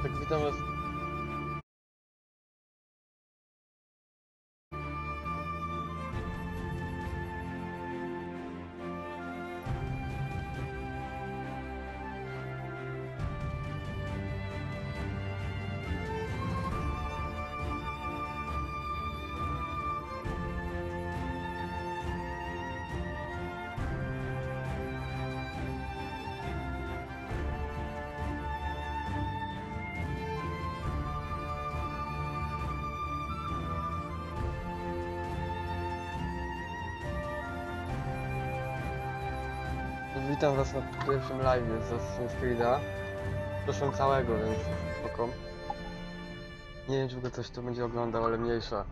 Tak, witam was. Witam was na pierwszym live z Assassin's Creed'a. Proszę całego, więc spoko. Nie wiem, czy w ogóle coś tu będzie oglądał, ale mniejsza.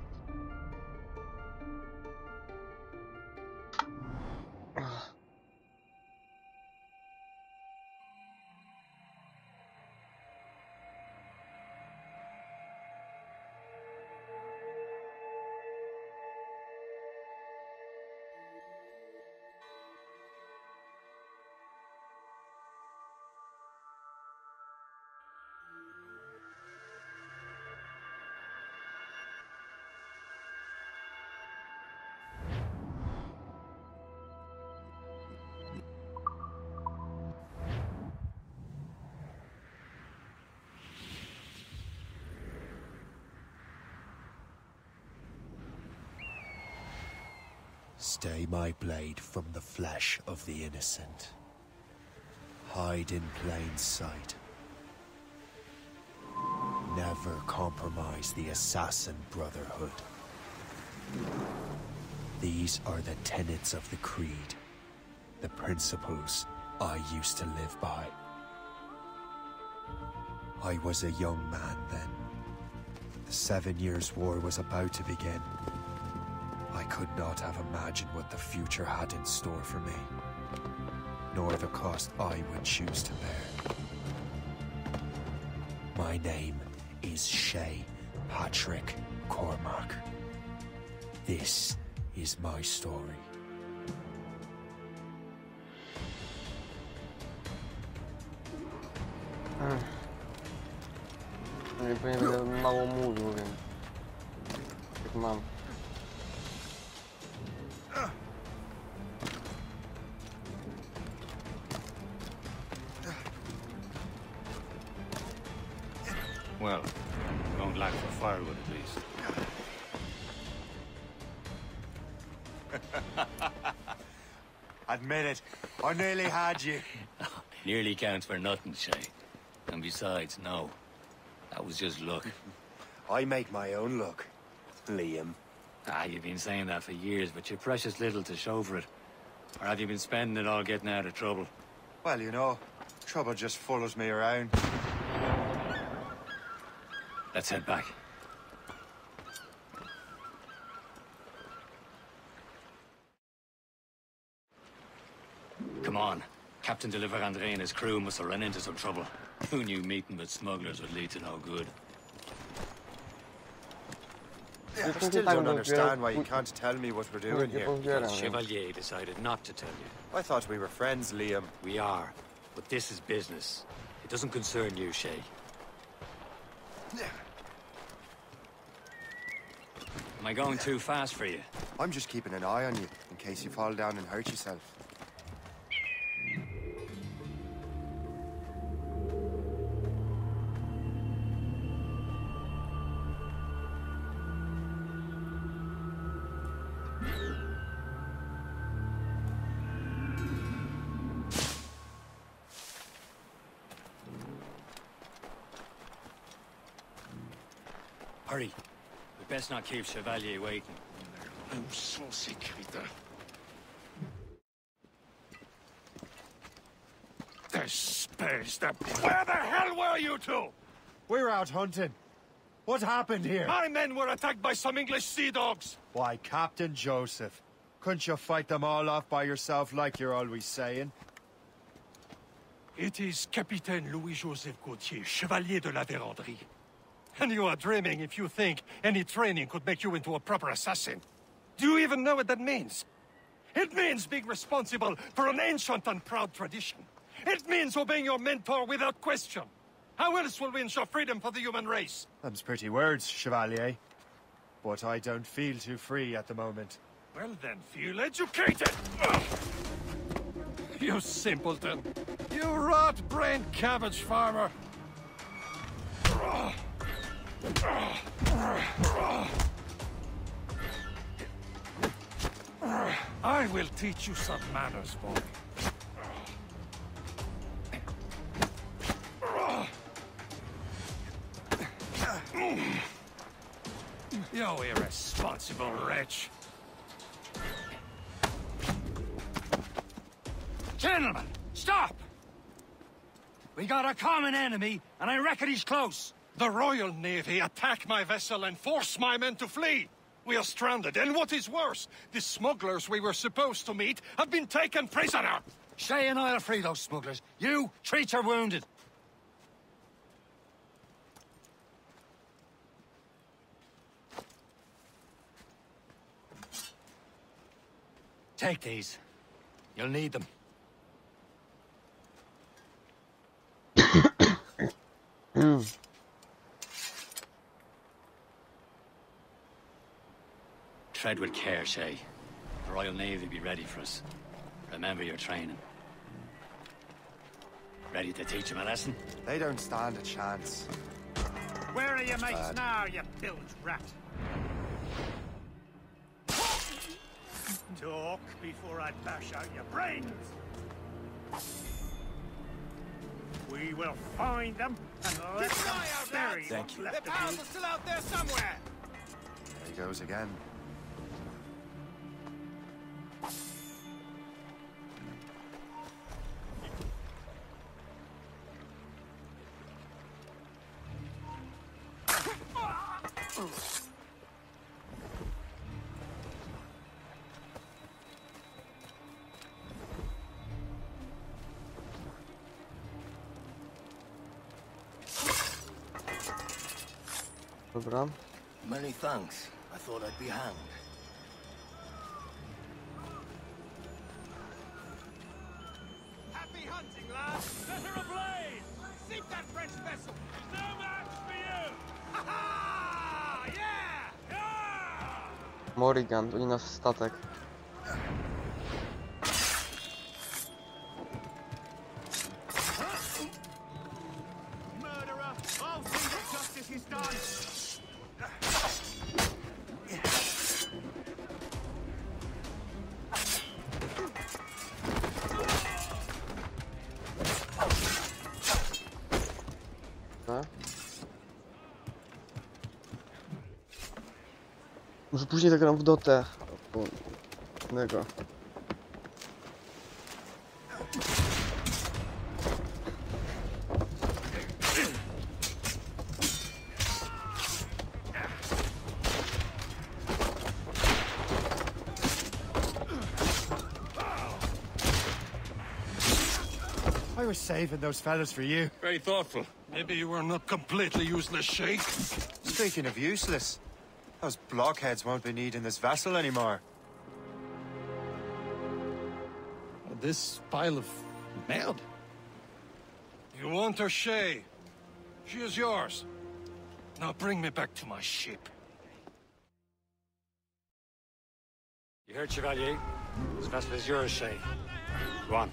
Stay my blade from the flesh of the innocent. Hide in plain sight. Never compromise the Assassin Brotherhood. These are the tenets of the Creed, the principles I used to live by. I was a young man then. The 7 Years' War was about to begin. I could not have imagined what the future had in store for me, nor the cost I would choose to bear. My name is Shay Patrick Cormac. This is my story. Nie powiem, mało mówił, więc tak mam. Well, don't lack for firewood at least. Admit it, I nearly had you. Nearly counts for nothing, Shay. And besides, no. That was just luck. I make my own luck, Liam. You've been saying that for years, but you're precious little to show for it. Or have you been spending it all getting out of trouble? Well, you know, trouble just follows me around. Let's head back. Come on. Captain de Liverandre and his crew must have run into some trouble. Who knew meeting with smugglers would lead to no good? I still don't understand why you can't tell me what we're doing here. Because Chevalier decided not to tell you. I thought we were friends, Liam. We are, but this is business. It doesn't concern you, Shay. Am I going too fast for you? I'm just keeping an eye on you, in case you fall down and hurt yourself. Hurry. We best not keep Chevalier waiting. Où sont ces crétins? Where the hell were you two? We were out hunting. What happened here? My men were attacked by some English sea dogs. Why, Captain Joseph. Couldn't you fight them all off by yourself like you're always saying? It is Capitaine Louis-Joseph Gauthier, Chevalier de la Vérendrye. And you are dreaming if you think any training could make you into a proper assassin. Do you even know what that means? It means being responsible for an ancient and proud tradition. It means obeying your mentor without question. How else will we ensure freedom for the human race? Them's pretty words, Chevalier. But I don't feel too free at the moment. Well then, feel educated! Ugh. You simpleton! You rot-brained cabbage farmer! I will teach you some manners, boy. You irresponsible wretch. Gentlemen, stop! We got a common enemy, and I reckon he's close. The Royal Navy attack my vessel and force my men to flee. We are stranded, and what is worse, the smugglers we were supposed to meet have been taken prisoner. Shay and I'll free those smugglers. You, treat your wounded. Take these. You'll need them. Tread with care, Shay. The Royal Navy will be ready for us. Remember your training. Ready to teach them a lesson? They don't stand a chance. Where are your mates now, you bilge rat? Talk before I bash out your brains. We will find them and let them bury what's left of you. are still out there somewhere! There he goes again. Dobra. Many thanks. I thought I'd be hanged. Happy hunting, lads! Set her ablaze! Sink that French vessel! No match for you! Ha ha! Yeah! Yeah! Morrigan, to nie nasz statek. Murderer! I'll see that justice is done! Może później zagram w Dotę. Innego. I was saving those fellas for you. Very thoughtful. Maybe you were not completely useless, Shay. Speaking of useless, those blockheads won't be needing this vessel anymore. This pile of mud. You want her, Shay? She is yours. Now bring me back to my ship. You heard, Chevalier? This vessel is yours, Shay. Go on.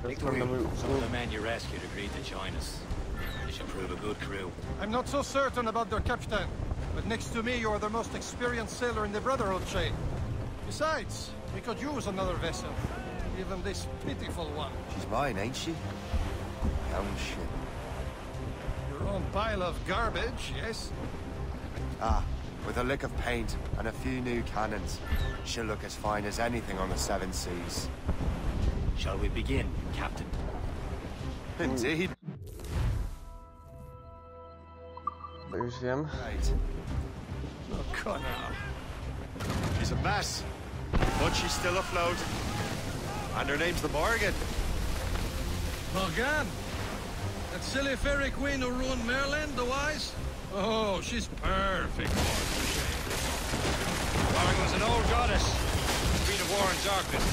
Take the wheel. Some of the men you rescued agreed to join us. They should prove a good crew. I'm not so certain about their captain, but next to me you are the most experienced sailor in the Brotherhood, Shay. Besides, we could use another vessel. Even this pitiful one. She's mine, ain't she? My own ship. Your own pile of garbage, yes? Ah, with a lick of paint and a few new cannons, she'll look as fine as anything on the Seven Seas. Shall we begin, Captain? Indeed. To już wiem. Right. Oh, come now. She's a mess, but she's still afloat. And her name's the Morgan. Morgan? That silly fairy queen who ruined Merlin, the wise? Oh, she's perfect for you, Shay. Morgan was an old goddess, queen of war and darkness.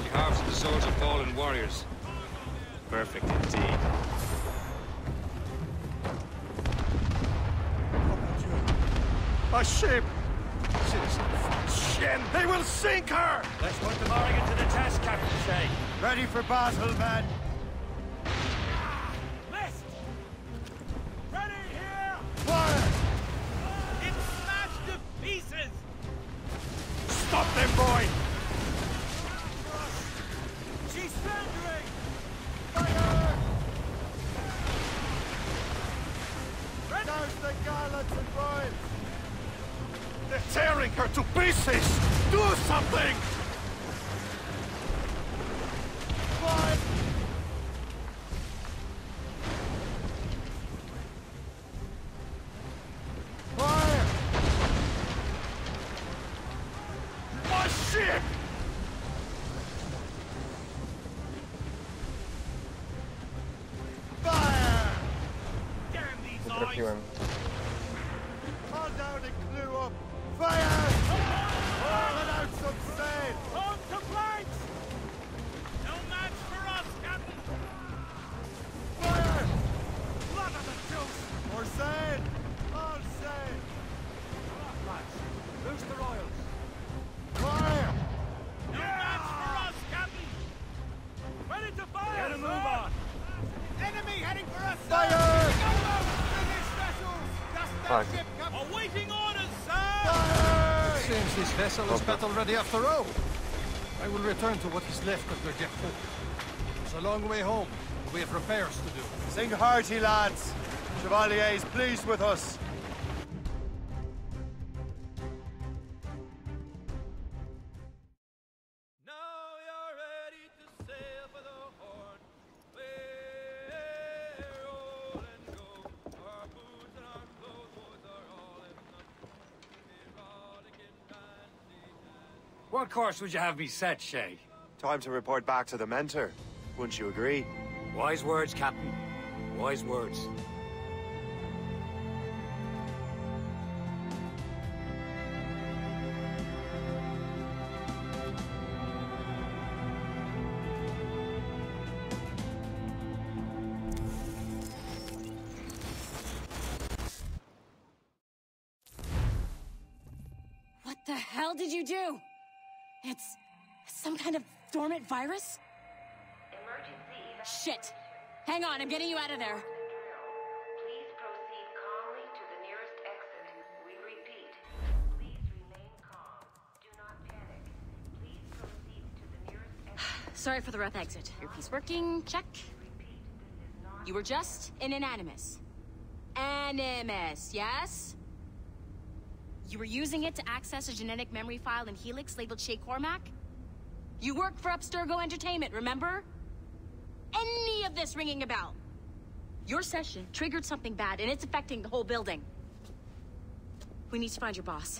She harvested the souls of fallen warriors. Perfect indeed. A ship! Shit! They will sink her! Let's put the Morrigan to the test, Captain Shay. Ready for battle, men. List! Ready here! Fire! It's smashed to pieces! Stop them, boy! She's surrendering! Fire! Ready! Douse the gallants and royals! They're tearing her to pieces! Do something! Fire! Fire! My ship! Fire! Damn these Nie eyes! trafiłem. Call down and clue up! Fire! Let out some sail! On to planks! No match for us, Captain! Fire! Blood of the juice! More sail! All sail! Loose the royals. Fire! No match for us, Captain! Ready to fire! Get a move on. Enemy heading for us, sir! Fire! Go out! British vessels! Just that Fuck. ship, Captain! Awaiting orders, sir! Fire! Seems this vessel is battle ready after all. I will return to what is left of the depot. It's a long way home. We have repairs to do. Sing hearty, lads! Chevalier is pleased with us. Now you're ready to sail for the Horn. We're roll and go. Our boots and our clothes are all in the rollicking dandy dance. What course would you have me set, Shay? Time to report back to the mentor. Wouldn't you agree? Wise words, Captain. Wise words. What the hell did you do? It's some kind of dormant virus? Shit! Hang on, I'm getting you out of there. Please proceed calmly to the nearest exit. We repeat, please remain calm. Do not panic. Please proceed to the nearest exit. Sorry for the rough exit. Earpiece working, check. Repeat, this is not... You were just in an Animus. Animus, yes? You were using it to access a genetic memory file in Helix labeled Shay Cormac? You work for Abstergo Entertainment, remember? Any of this ringing a bell? Your session triggered something bad, and it's affecting the whole building. We need to find your boss.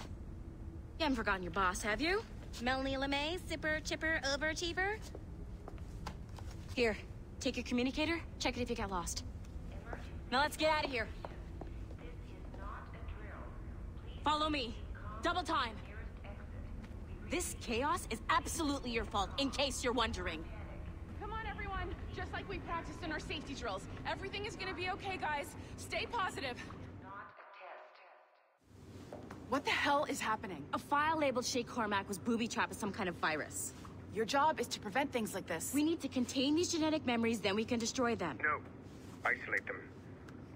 You haven't forgotten your boss, have you? Melanie LeMay, Zipper, Chipper, Overachiever? Here, take your communicator, check it if you got lost. Now let's get out of here. This is not a drill. Please Follow me. Double time. nearest exit. This chaos is absolutely your fault, in case you're wondering. Come on, everyone. Just like we practiced in our safety drills. Everything is gonna be okay, guys. Stay positive. Not a test. What the hell is happening? A file labeled Shay Cormac was booby-trapped with some kind of virus. Your job is to prevent things like this. We need to contain these genetic memories, then we can destroy them. No. Isolate them.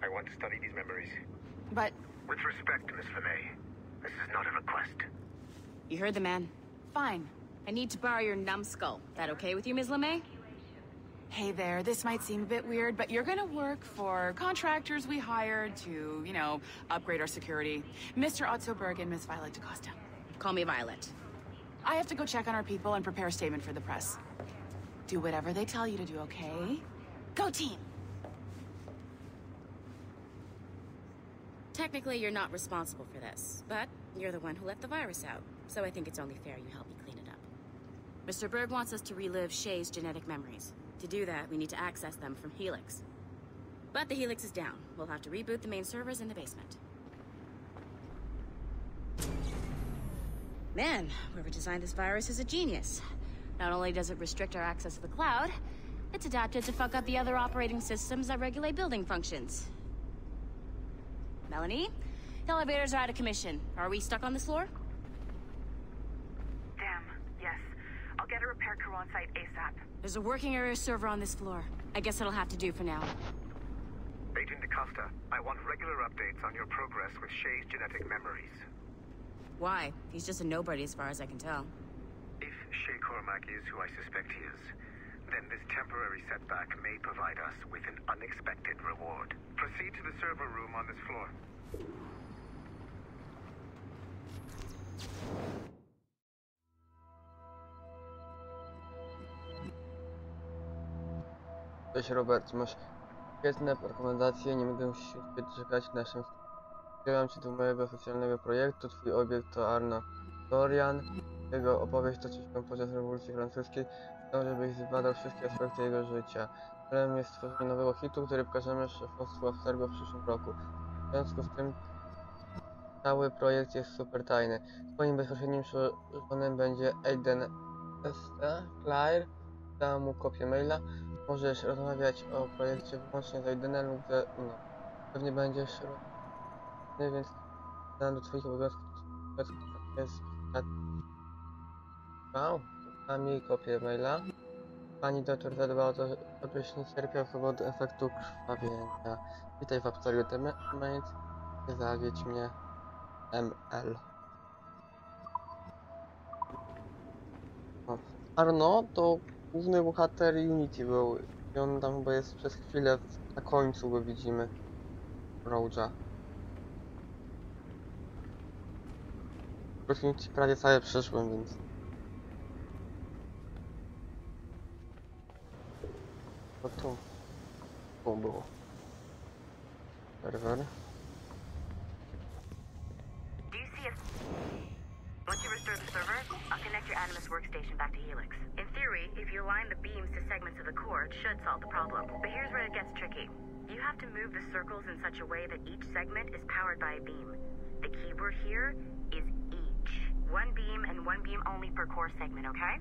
I want to study these memories. But With respect, Miss LeMay, this is not a request. You heard the man. fine. I need to borrow your numbskull. That okay with you, Ms. LeMay? Hey there, this might seem a bit weird, but you're gonna work for contractors we hired to, you know, upgrade our security. Mr. Otto Berg and Miss Violet DaCosta. Call me Violet. I have to go check on our people and prepare a statement for the press. Do whatever they tell you to do, okay? Go team! Technically, you're not responsible for this, but you're the one who let the virus out, so I think it's only fair you help me clean it up. Mr. Berg wants us to relive Shay's genetic memories. To do that, we need to access them from Helix. But the Helix is down. We'll have to reboot the main servers in the basement. Man, whoever designed this virus is a genius. Not only does it restrict our access to the cloud, it's adapted to fuck up the other operating systems that regulate building functions. Melanie, The elevators are out of commission. Are we stuck on this floor? Damn, yes. I'll get a repair crew on site ASAP. There's a working area server on this floor. I guess it'll have to do for now. Agent DaCosta, I want regular updates on your progress with Shay's genetic memories. Why? He's just a nobody as far as I can tell. If Shay Cormac is who I suspect he is, then this temporary setback may provide us with an unexpected reward. Proceed to the server room on this floor. Cześć Robert, masz świetne rekomendacje, nie będę musiał się czekać naszym. Wziąłem cię do mojego socjalnego projektu, twój obiekt to Arno Dorian. Jego opowieść toczy się podczas rewolucji francuskiej, to żebyś zbadał wszystkie aspekty jego życia. Celem jest stworzenie nowego hitu, który pokażemy szefostwu Abstergo w przyszłym roku. W związku z tym cały projekt jest super tajny. Twoim bezpośrednim przełożonym będzie Aiden St. Clair. Dam mu kopię maila. Możesz rozmawiać o projekcie wyłącznie z Aidenem lub pewnie będziesz więc dam do twoich obowiązków jest dam jej kopię maila. Pani doktor zadbała o to, abyś nie cierpiał z powodu efektu krwawienia. Witaj w Abstergo Teammate. Nie zawiedź mnie. ML. Arno to główny bohater Unity był i on tam chyba jest przez chwilę na końcu go widzimy. Roja. Unity prawie całe przeszłem, więc... No tu było. Serwer. Once you restore the server, I'll connect your Animus workstation back to Helix. In theory, if you align the beams to segments of the core, it should solve the problem. But here's where it gets tricky. You have to move the circles in such a way that each segment is powered by a beam. The keyword here is each. One beam and one beam only per core segment, okay?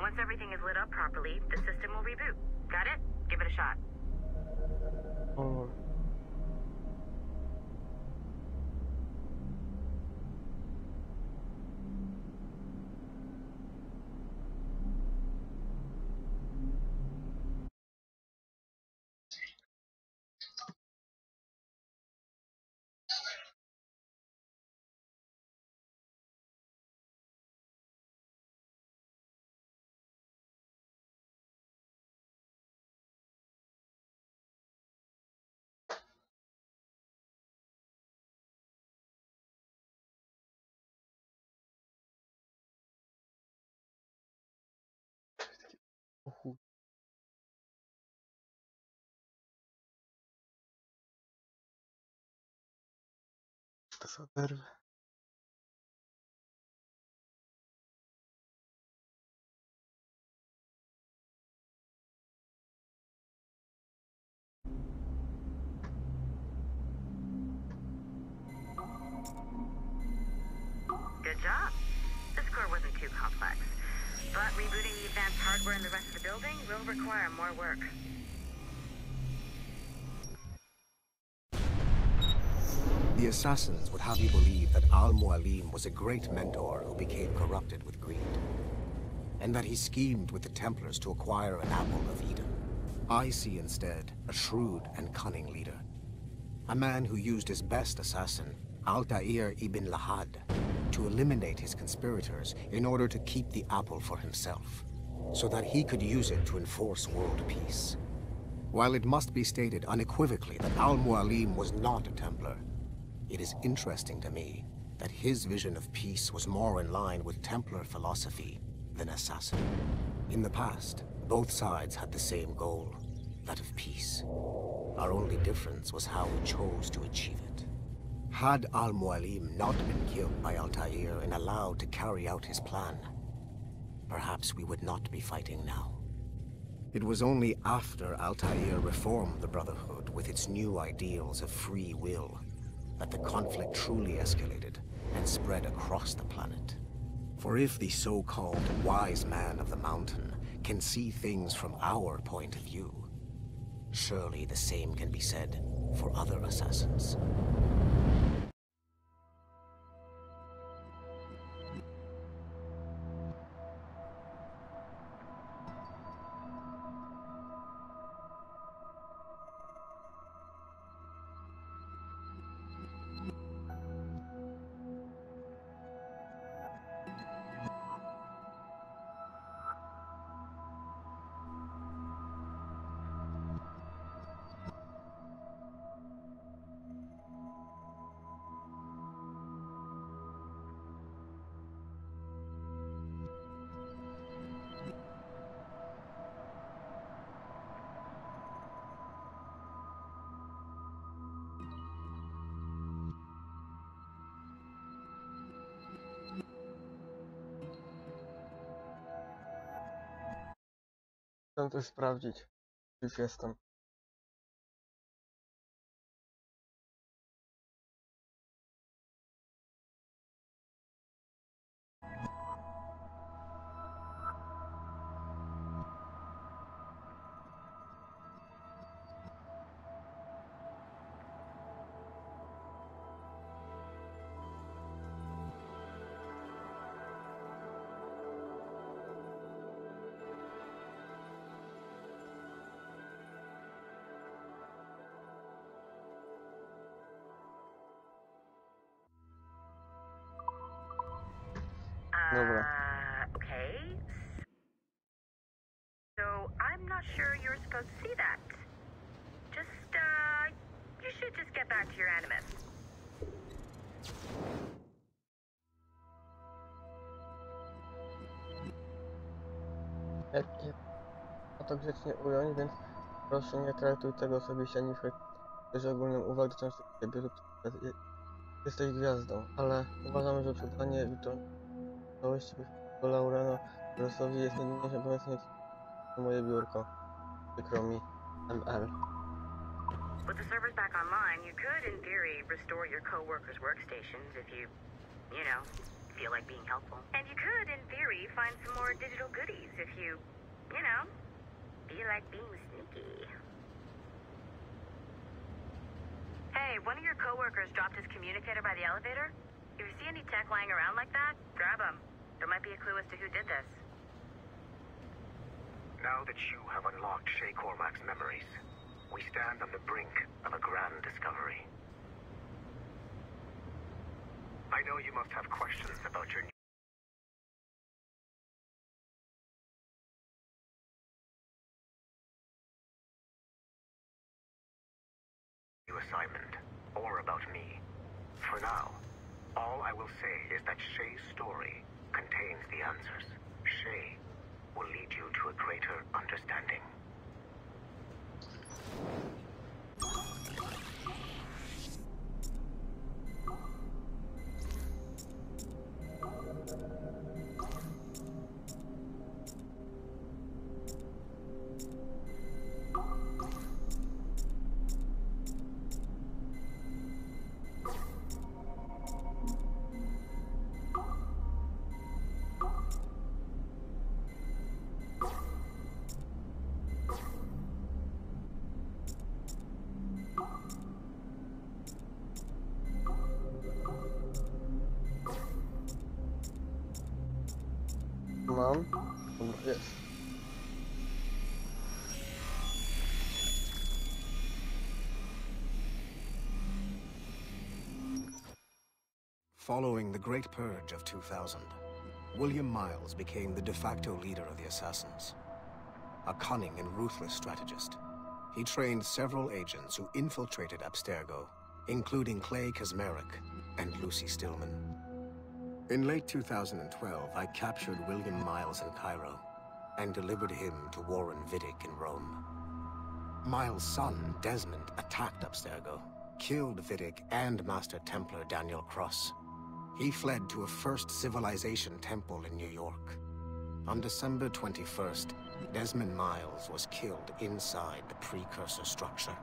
Once everything is lit up properly, the system will reboot. Got it? Give it a shot. Oh. To są nerwy. Good job. This core wasn't too complex. But rebooting the advanced hardware in the rest of the building will require more work. The assassins would have you believe that Al-Mualim was a great mentor who became corrupted with greed, and that he schemed with the Templars to acquire an apple of Eden. I see instead a shrewd and cunning leader, a man who used his best assassin, Altair ibn Lahad, to eliminate his conspirators in order to keep the apple for himself, so that he could use it to enforce world peace. While it must be stated unequivocally that Al-Mualim was not a Templar, it is interesting to me that his vision of peace was more in line with Templar philosophy than assassin. In the past, both sides had the same goal, that of peace. Our only difference was how we chose to achieve it. Had Al-Mualim not been killed by Altair and allowed to carry out his plan, perhaps we would not be fighting now. It was only after Altair reformed the Brotherhood with its new ideals of free will that the conflict truly escalated and spread across the planet. For if the so-called wise man of the mountain can see things from our point of view, surely the same can be said for other assassins. Chcę też sprawdzić. Już jestem. Dobra. Okay. So I'm not sure you're supposed to see that. Just, you should just get back to your Animus. Jak to grzecznie ująć, więc proszę nie traktuj tego osobiście, ani też ogólną uwagę dotyczącą ciebie lub jesteś gwiazdą, ale uważam, że przydanie widoczności Laureno Rossowi jest jedynie obecnie moje biurko. Przykro mi. ML. With the servers back online, you could, in theory, restore your co-workers' workstations if you know, feel like being helpful. And you could, in theory, find some more digital goodies if you know, feel like being sneaky. Hey, one of your co-workers dropped his communicator by the elevator. If you see any tech lying around like that, grab them. There might be a clue as to who did this. Now that you have unlocked Shay Cormac's memories, we stand on the brink of a grand discovery. I know you must have questions about your new assignment, or about me. For now, all I will say is that Shay's story contains the answers. Shay will lead you to a greater understanding. Mam. Dobra, jest. Following the Great Purge of 2000, William Miles became the de facto leader of the Assassins. A cunning and ruthless strategist, he trained several agents who infiltrated Abstergo, including Clay Kazmarek and Lucy Stillman. In late 2012, I captured William Miles in Cairo and delivered him to Warren Vidic in Rome. Miles' son, Desmond, attacked Abstergo, killed Vidic and Master Templar Daniel Cross. He fled to a First Civilization temple in New York. On December 21st, Desmond Miles was killed inside the precursor structure.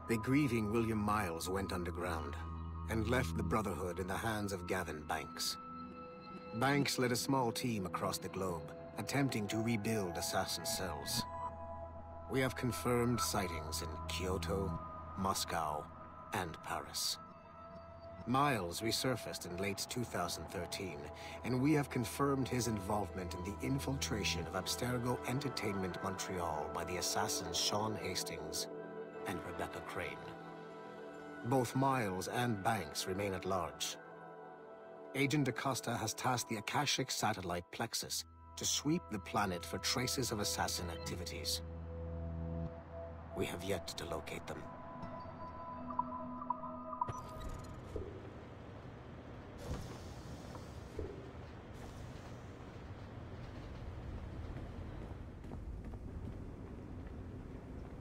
The grieving William Miles went underground and left the Brotherhood in the hands of Gavin Banks. Banks led a small team across the globe, attempting to rebuild assassin cells. We have confirmed sightings in Kyoto, Moscow, and Paris. Miles resurfaced in late 2013, and we have confirmed his involvement in the infiltration of Abstergo Entertainment Montreal by the assassins Sean Hastings and Rebecca Crane. Both Miles and Banks remain at large. Agent Acosta has tasked the Akashic satellite Plexus to sweep the planet for traces of assassin activities. We have yet to locate them.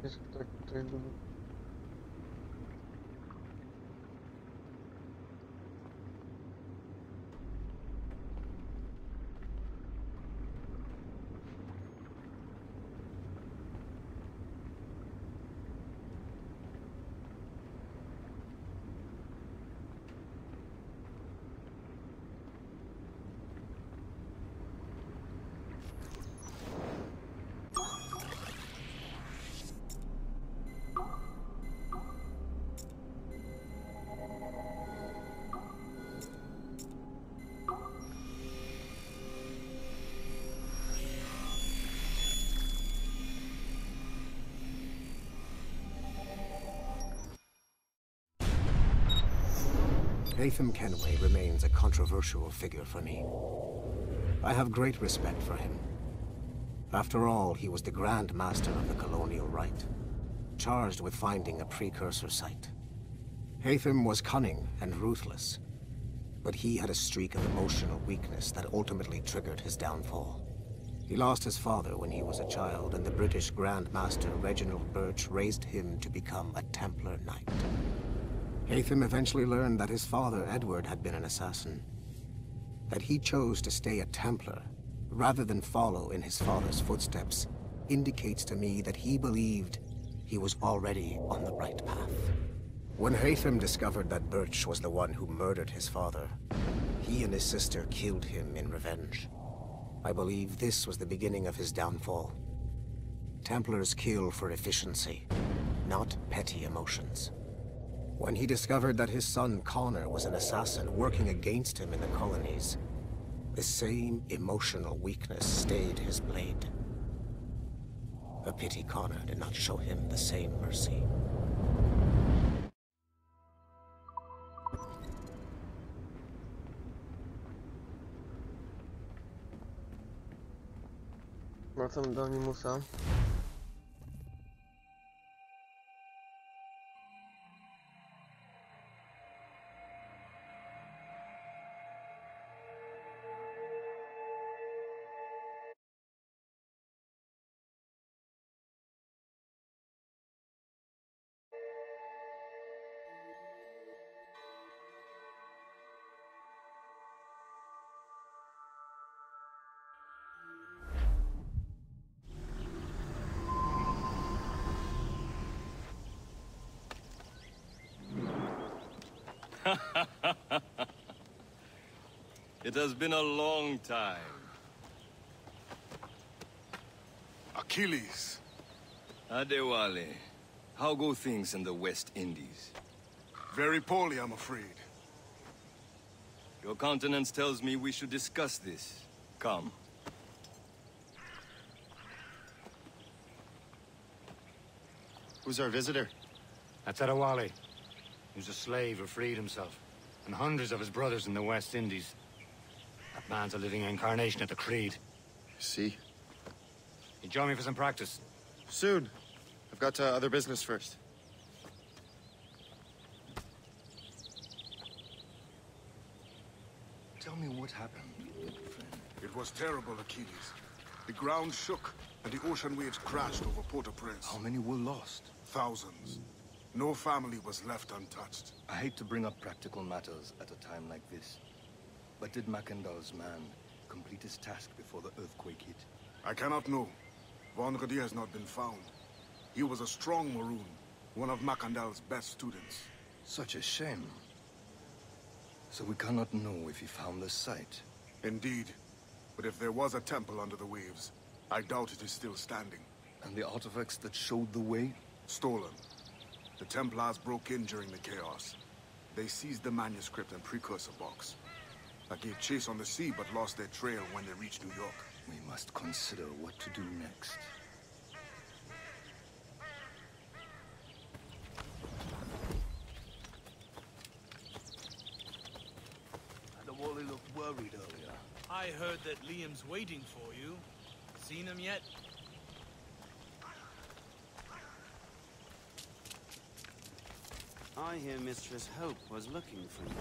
Jest ktoś lubi. Haytham Kenway remains a controversial figure for me. I have great respect for him. After all, he was the Grand Master of the Colonial Rite, charged with finding a precursor site. Haytham was cunning and ruthless, but he had a streak of emotional weakness that ultimately triggered his downfall. He lost his father when he was a child, and the British Grand Master Reginald Birch raised him to become a Templar Knight. Haytham eventually learned that his father, Edward, had been an assassin. That he chose to stay a Templar, rather than follow in his father's footsteps, indicates to me that he believed he was already on the right path. When Haytham discovered that Birch was the one who murdered his father, he and his sister killed him in revenge. I believe this was the beginning of his downfall. Templars kill for efficiency, not petty emotions. When he discovered that his son Connor was an assassin working against him in the colonies, the same emotional weakness stayed his blade. A pity Connor did not show him the same mercy. Wracam do Animusa. It has been a long time. Achilles. Adewale, how go things in the West Indies? Very poorly, I'm afraid. Your countenance tells me we should discuss this. Come. Who's our visitor? That's Adewale. He was a slave who freed himself, and hundreds of his brothers in the West Indies. That man's a living incarnation of the Creed. See? You join me for some practice? Soon. I've got other business first. Tell me what happened, good friend. It was terrible, Achilles. The ground shook, and the ocean waves crashed over Port-au-Prince. How many were lost? Thousands. No family was left untouched. I hate to bring up practical matters at a time like this. But did Macandal's man complete his task before the earthquake hit? I cannot know. Von Radier has not been found. He was a strong Maroon, one of Macandal's best students. Such a shame. So we cannot know if he found the site. Indeed. But if there was a temple under the waves, I doubt it is still standing. And the artifacts that showed the way? Stolen. The Templars broke in during the chaos. They seized the manuscript and precursor box. I gave chase on the sea, but lost their trail when they reached New York. We must consider what to do next. Adewale looked worried earlier. I heard that Liam's waiting for you. Seen him yet? I hear Mistress Hope was looking for you.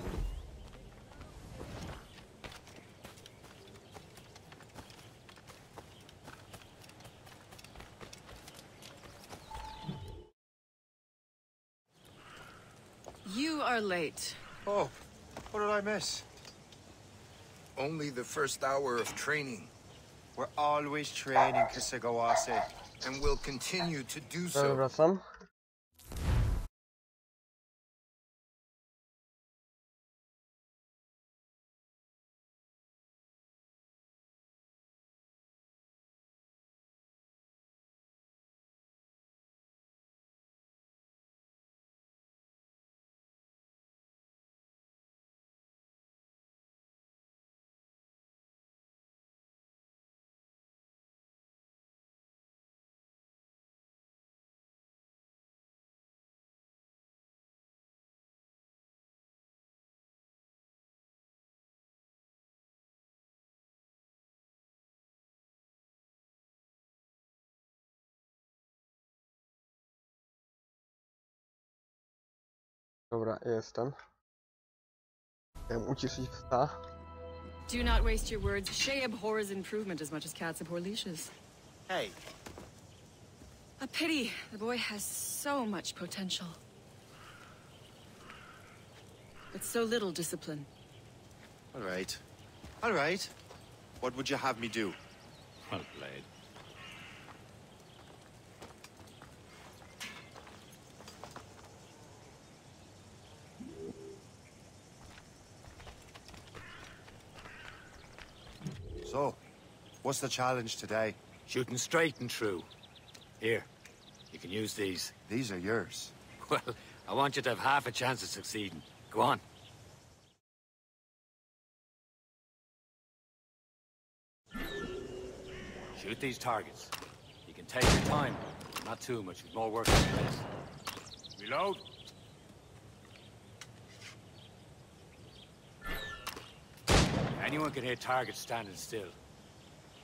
You are late. Oh, what did I miss? Only the first hour of training. We're always training, Kisagawase. And will continue to do so. Wracam. Dobra, jestem. Chciałem uciszyć psa. Do not waste your words. Shay abhors improvement as much as cats abhor leashes. Hey. A pity. The boy has so much potential. But so little discipline. All right. All right. What would you have me do? Well played. So, what's the challenge today? Shooting straight and true. Here, you can use these. These are yours. Well, I want you to have half a chance of succeeding. Go on. Shoot these targets. You can take your time. Not too much, with more work than this. Reload. Anyone can hit targets standing still.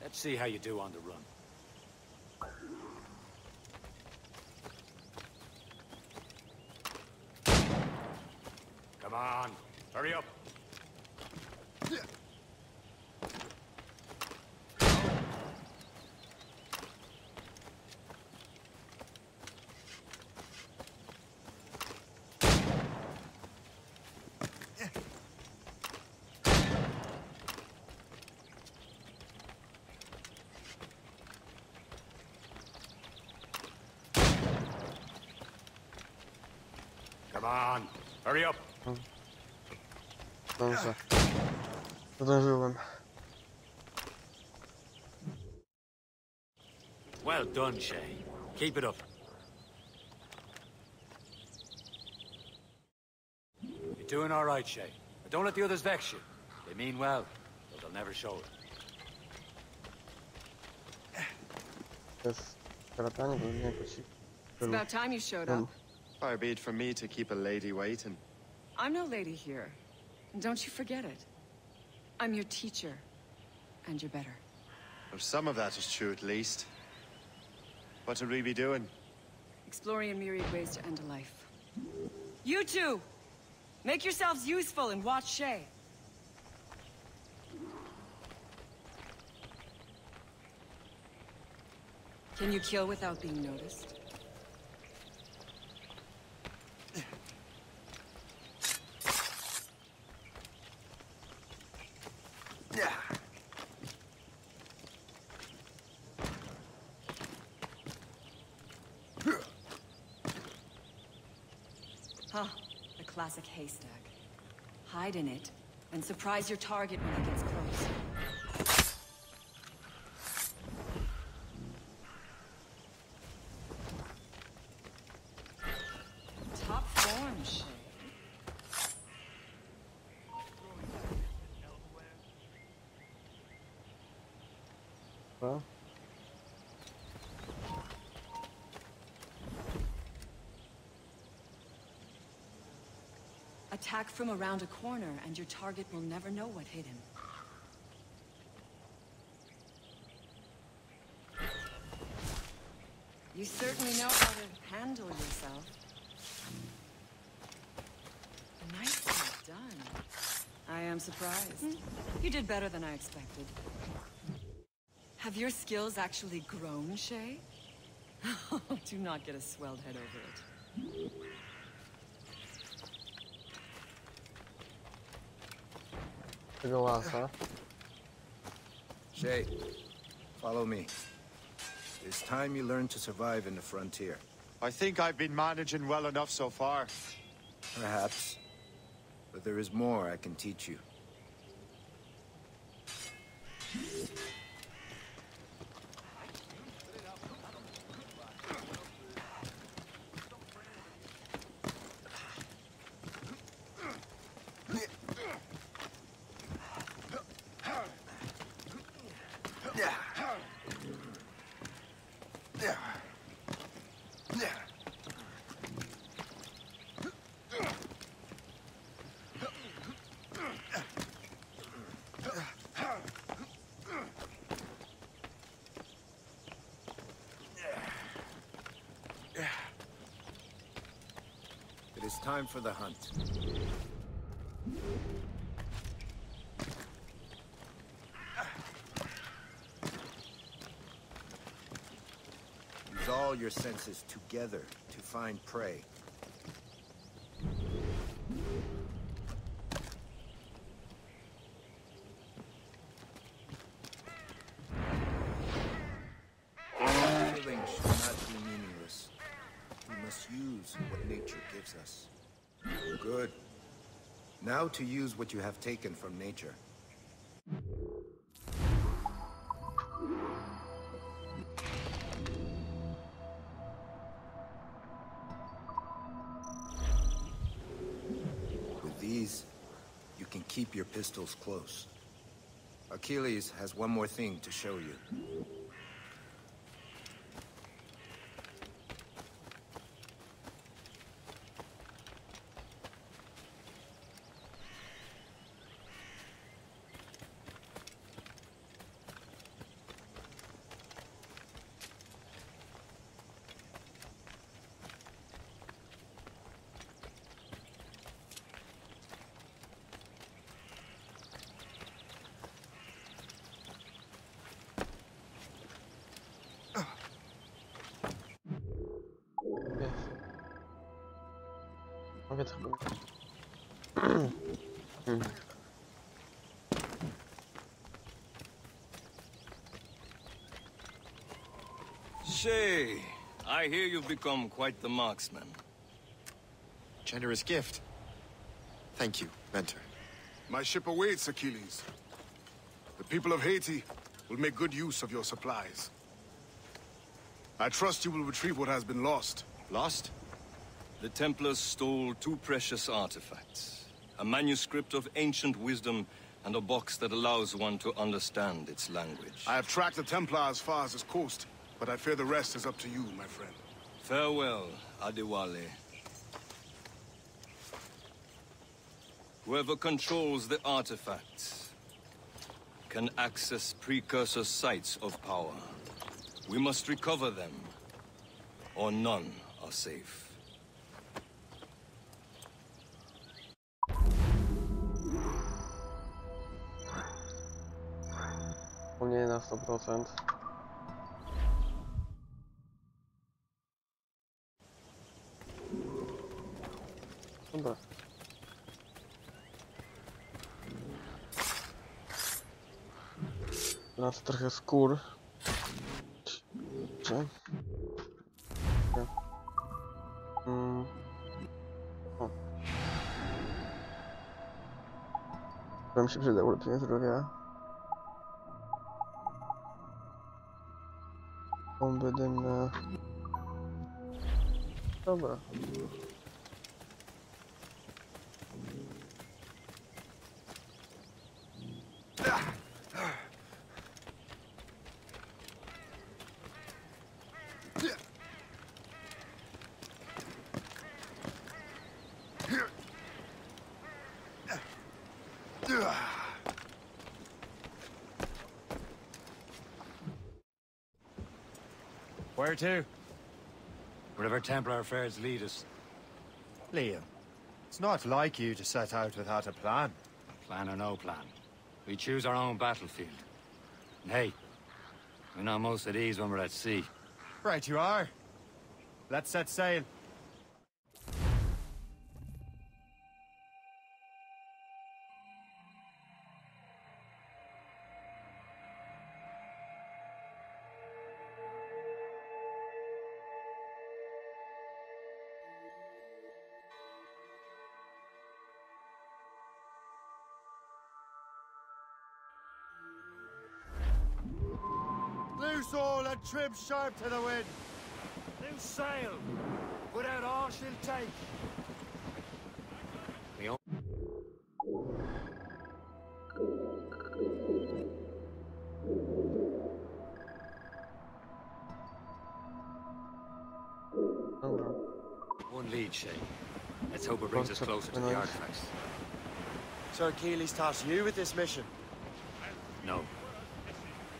Let's see how you do on the run. Come on, hurry up. Come on, hurry up. Dobrze. Zdążyłem. Well done, Shay. Keep it up. You're doing all right, Shay. But don't let the others vex you. They mean well, but they'll never show it. To jest kratanie, bo nie poci. It's about time you showed up. Far be it from me to keep a lady waiting. I'm no lady here. And don't you forget it. I'm your teacher. And you're better. Well, some of that is true, at least. What would we be doing? Exploring a myriad ways to end a life. You two! Make yourselves useful and watch Shay. Can you kill without being noticed? Huh, a classic haystack. Hide in it, and surprise your target when he gets close. Top form, Shay. Co? Attack from around a corner, and your target will never know what hit him. You certainly know how to handle yourself. Nicely done. I am surprised. You did better than I expected. Have your skills actually grown, Shay? Do not get a swelled head over it. Tego łasa. Shay, follow me. It's time you learn to survive in the frontier. I think I've been managing well enough so far. Perhaps. But there is more I can teach you. It is is time for the hunt. Use all your senses together to find prey. Killing should not be meaningless. We must use what nature gives us. Good. Now to use what you have taken from nature. With these, you can keep your pistols close. Achilles has one more thing to show you. Mogę to chyba. Shay, I hear you've become quite the marksman. Generous gift. Thank you, Mentor. My ship awaits, Achilles. The people of Haiti will make good use of your supplies. I trust you will retrieve what has been lost. Lost? The Templars stole 2 precious artifacts. A manuscript of ancient wisdom and a box that allows one to understand its language. I have tracked the Templar as far as this coast, but I fear the rest is up to you, my friend. Farewell, Adewale. Whoever controls the artifacts can access precursor sites of power. We must recover them, or none are safe. Nie na 100%. Dobra. Teraz trochę skór. Czy? O. Wam się przyda ulepszenie zdrowia. Bomby dymne. Dobra. Where to? Wherever Templar affairs lead us. Liam, it's not like you to set out without a plan. Plan or no plan. We choose our own battlefield. And hey, we know most of these when we're at sea. Right you are. Let's set sail. Loose all and trim sharp to the wind. Loose sail. Put out all she'll take. One lead, Shay. Let's hope it brings us closer to the artifacts. Sir Achilles tasked you with this mission. No.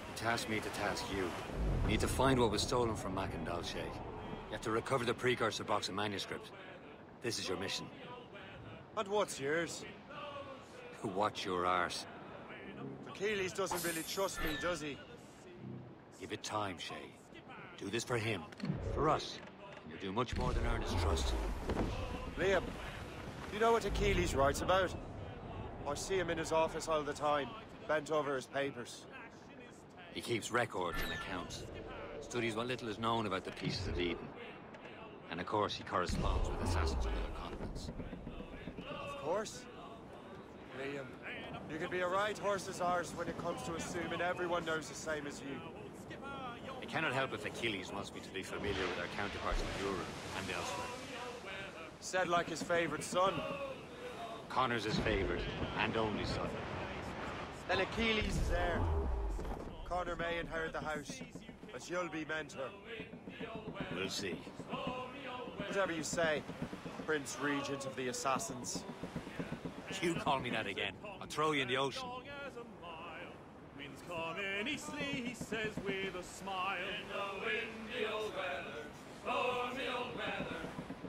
He tasked me to task you. We need to find what was stolen from Macandal, Shay. You have to recover the precursor box and manuscript. This is your mission. And what's yours? Watch your arse. Achilles doesn't really trust me, does he? Give it time, Shay. Do this for him. For us. And you'll do much more than earn his trust. Liam, you know what Achilles writes about? I see him in his office all the time, bent over his papers. He keeps records and accounts. Studies what little is known about the Pieces of Eden. And of course, he corresponds with assassins on other continents. Of course. Liam, you can be a right horse's arse when it comes to assuming everyone knows the same as you. I cannot help if Achilles wants me to be familiar with our counterparts in Europe and elsewhere. Said like his favorite son. Connor's his favorite and only son. Then Achilles is heir. Connor may inherit the house, but you'll be mentor. We'll see. Whatever you say, Prince Regent of the Assassins. You call me that again, I'll throw you in the ocean. Winds coming eastly, he says with a smile. In the windy old weather, stormy old weather,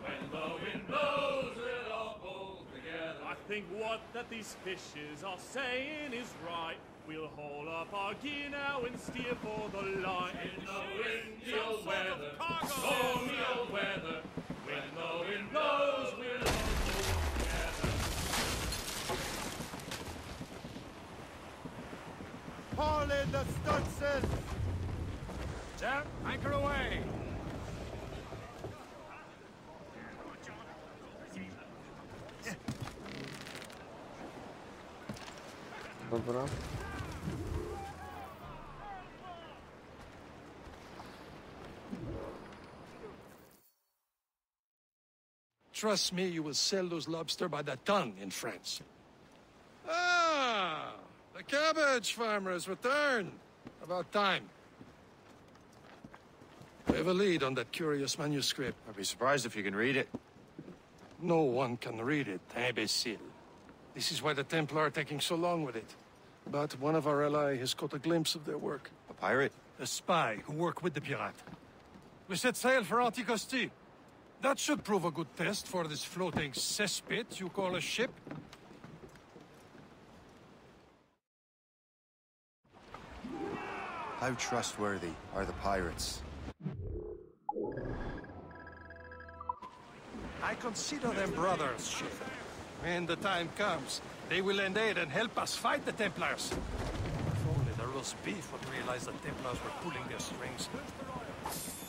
when the wind blows, we'll all pull together. I think what that these fishes are saying is right. We'll haul up our gear now and steer for the line. In the windy old weather, stormy old weather, when the wind blows, we'll all pull together. Haul in the stunsails! Down, anchor away! Dobra. Trust me, you will sell those lobster by the ton in France. Ah! The cabbage farmer has returned. About time. We have a lead on that curious manuscript. I'd be surprised if you can read it. No one can read it, imbecile. This is why the Templar are taking so long with it. But one of our allies has caught a glimpse of their work. A pirate? A spy who worked with the pirate. We set sail for Anticosti. That should prove a good test for this floating cesspit you call a ship. How trustworthy are the pirates? I consider them brothers, Shea. When the time comes, they will lend aid and help us fight the Templars. If only the roast beef would realize the Templars were pulling their strings.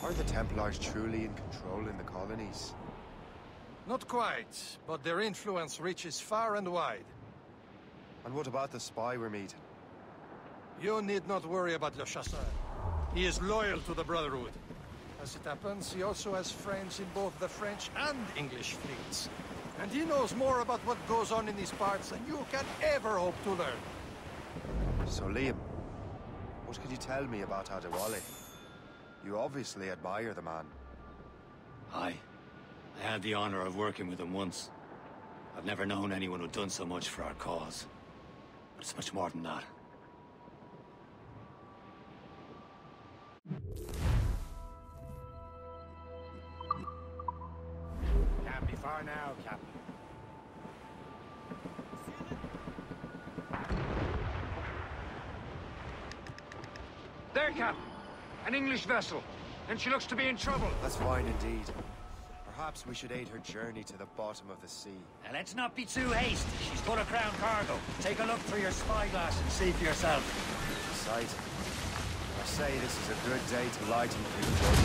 Are the Templars truly in control in the colonies? Not quite, but their influence reaches far and wide. And what about the spy we're meeting? You need not worry about Le Chasseur. He is loyal to the Brotherhood. As it happens, he also has friends in both the French and English fleets. And he knows more about what goes on in these parts than you can ever hope to learn. So, Liam, what could you tell me about Adewale? You obviously admire the man. I had the honor of working with him once. I've never known anyone who'd done so much for our cause. But it's much more than that. Can't be far now, Captain. There, Captain. An English vessel. And she looks to be in trouble. That's fine indeed. Perhaps we should aid her journey to the bottom of the sea. Now, let's not be too hasty. She's full of crown cargo. Take a look through your spyglass and see for yourself. Sight. I say this is a good day to lighten things up.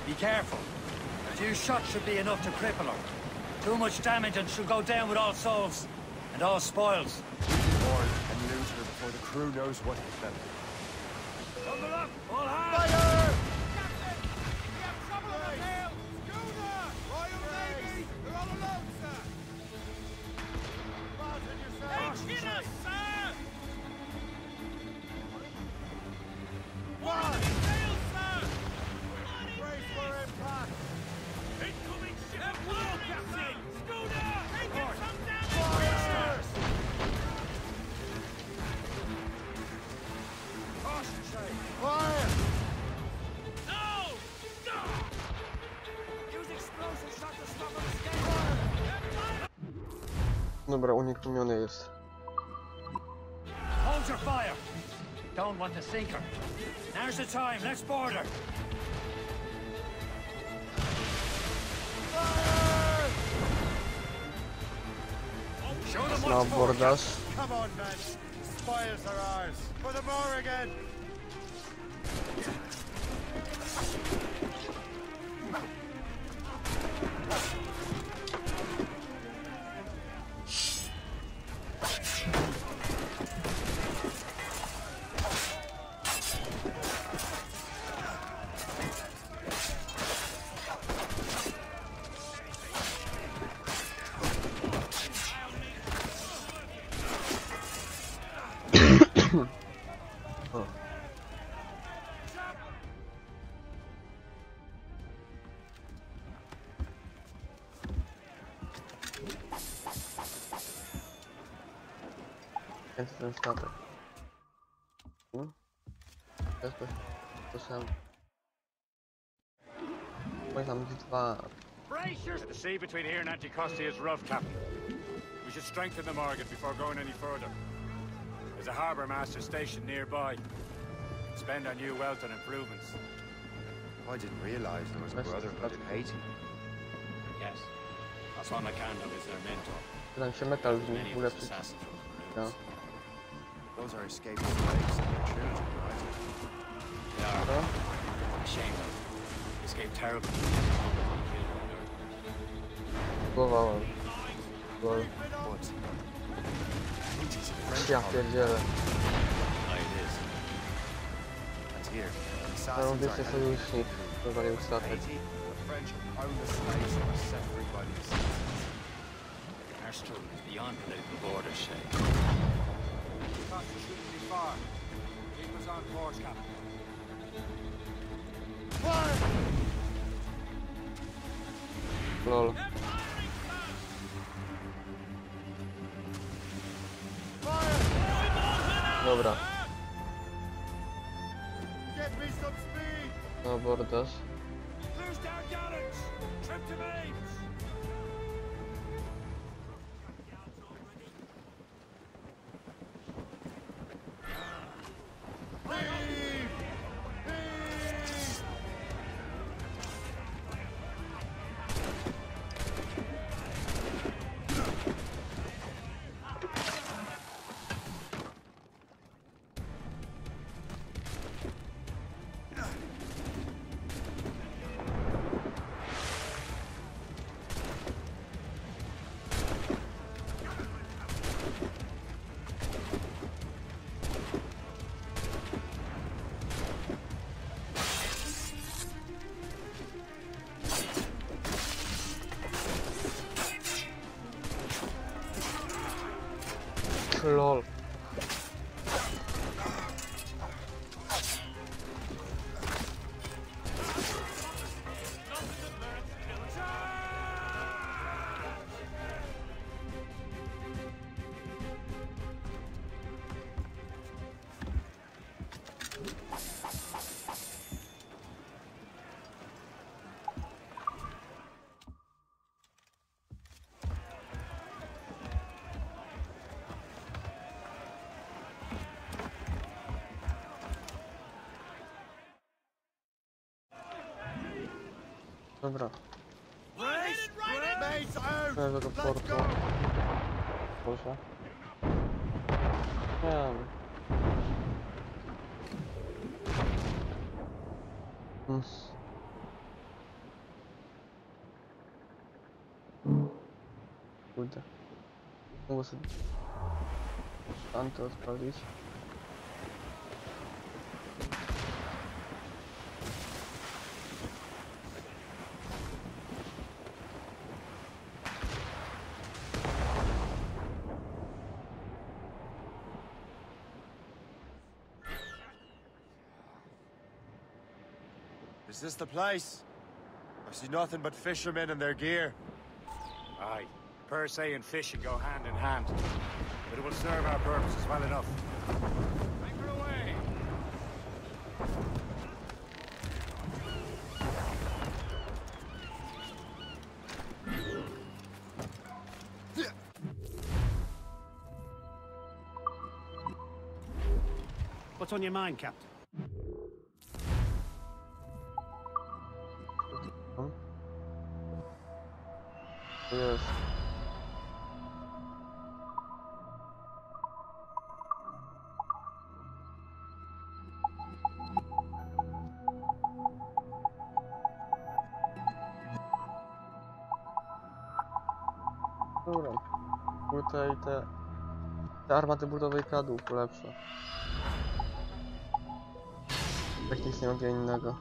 Be careful. A few shots should be enough to cripple her. Too much damage and she'll go down with all souls. And all spoils. Warn and loot her before the crew knows what hit them. Bundle up! All hands! Fire! Captain! We have trouble on the tail! Schooner! Royal Navy! You're all alone, sir! Fasten yourselves! They hit us, sir! One! Sail, sir! Brace for impact! Incoming ship! Wall, Captain! Schooner! Taking some damage! Fire! Caution, Shay! Fire! Dobra, unieruchomiony jest. Hold your fire! Don't want to sink her. Now's the time, let's board her! Show them Na what's for! abordaż. Come on, men. Spoils are ours. For the more again. Jest ten statek. To sam. Oj, tam dwa. The sea between here and Anticosti is rough, Captain. We should strengthen the Morgan before going any further. There's a harbour master stationed nearby. Spend on new wealth and improvements. I didn't realize there was a brotherhood in Haiti. Yes. Osman Makando is their mentor. Tam się metal w Many of ogóle his assassins from the no. ruins. Those are escaped slaves and their children, right? They are ashamed of it. Escaped terribly. Głowałem. Lol. Ja pierdzielę. And here, Mam wiecie sojusznik, wywalił statek. Our struggle is beyond political borders, Shay. Costa shouldn't be far. Keep us on course, Captain. Lol. Dobra. Get me some speed. Na abordaż. Loose down gallants! Trim to mains! Lol. Dobra. Prawie do portu. Proszę. Nie wiem. Kurde. Mogę sobie tamto odpalić. Is this the place? I see nothing but fishermen and their gear. Aye. Per se and fishing go hand in hand. But it will serve our purposes well enough. Anchor away! What's on your mind, Captain? Yes. Dobra. Tutaj te armaty budowej kadłub lepsze. Tak nic nie mogę innego.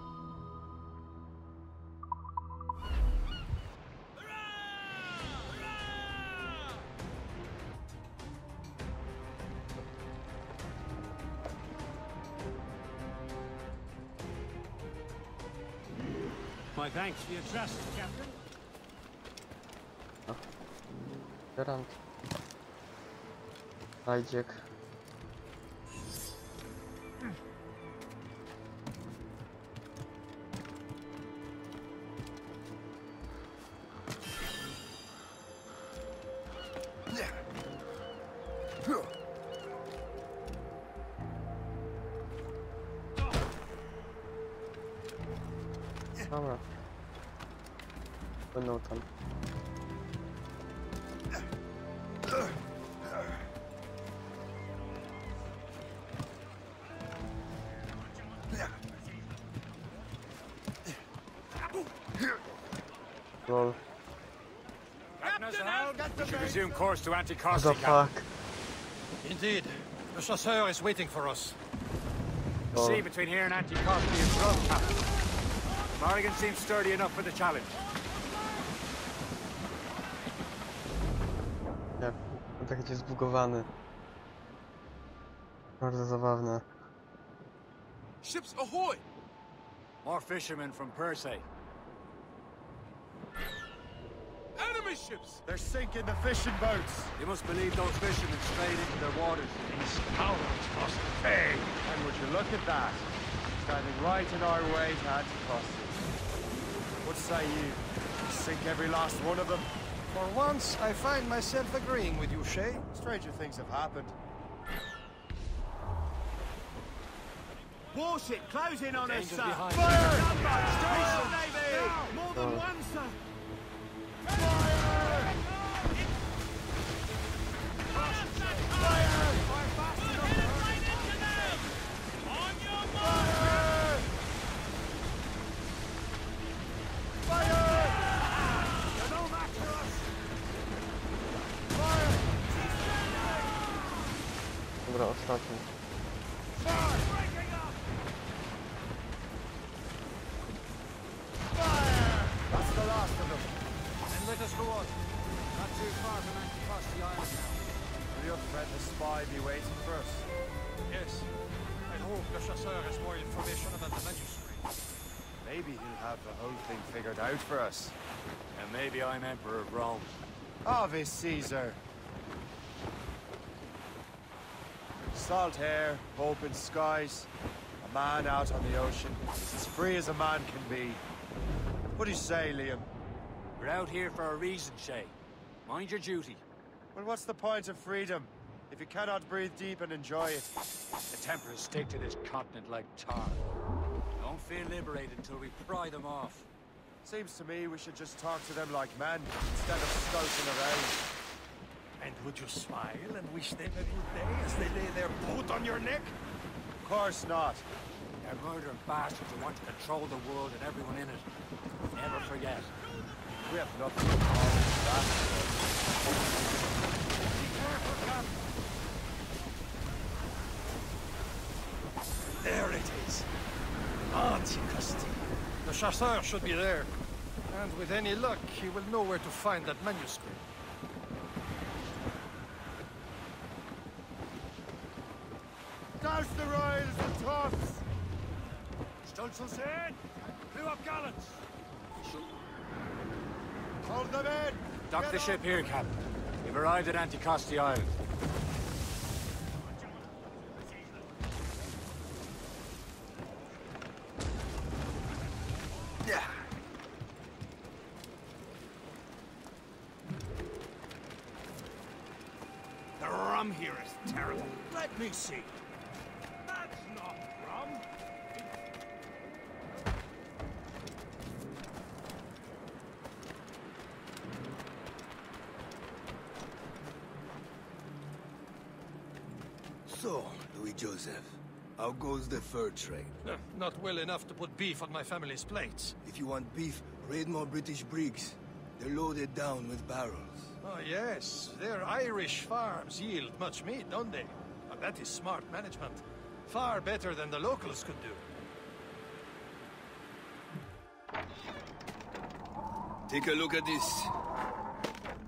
My thanks for your trust, Captain. Garant. Ajdziek. Dobra. Będą tam. Lol. We should resume course to What the Anticosti, fuck? Captain. Indeed. The chasseur is waiting for us. The sea between here and Anticosti is rough, Captain. Morrigan seems sturdy enough for the challenge. Ja, tak jest zbugowany. Bardzo zabawne. Ships ahoy! More fishermen from Persei. Enemy ships! They're sinking the fishing boats. You must believe those fishermen strayed into their waters. These cowards must pay. And would you look at that? Standing right in our way to Anticosti. What say you? Sink every last one of them? For once, I find myself agreeing with you, Shay. Stranger things have happened. Warship closing on us, sir! behind. Fire! Station, Navy! More than one, sir! Fire! Dobra, ostatni. That's the last of them. Then let us go on. Not too far from Anticosti Island now. Will your friend the spy be waiting for us? Yes. I hope the chasseur has more information about the manuscript. Maybe he'll have the whole thing figured out for us. And maybe I'm Emperor of Rome. Ave Caesar. Salt air, open skies, a man out on the ocean, as free as a man can be. What do you say, Liam? We're out here for a reason, Shay. Mind your duty. Well, what's the point of freedom if you cannot breathe deep and enjoy it? The Templars stick to this continent like tar. Don't feel liberated until we pry them off. Seems to me we should just talk to them like men, instead of scouting around. And would you smile and wish them a good day as they lay their boat on your neck? Of course not. They're murdering bastards who want to control the world and everyone in it. Never forget. We have nothing to call that. Be careful, Captain. There it is. Anticosti. The chasseur should be there. And with any luck, he will know where to find that manuscript. Douse the royals and tops! Stolzel's in! Blew up gallants! Hold them in! Dock the ship here, Captain. We've arrived at Anticosti Island. The rum here is terrible. Let me see. That's not So, Louis Joseph, how goes the fur trade? Not well enough to put beef on my family's plates. If you want beef, raid more British brigs. They're loaded down with barrels. Oh, yes. Their Irish farms yield much meat, don't they? And that is smart management. Far better than the locals could do. Take a look at this.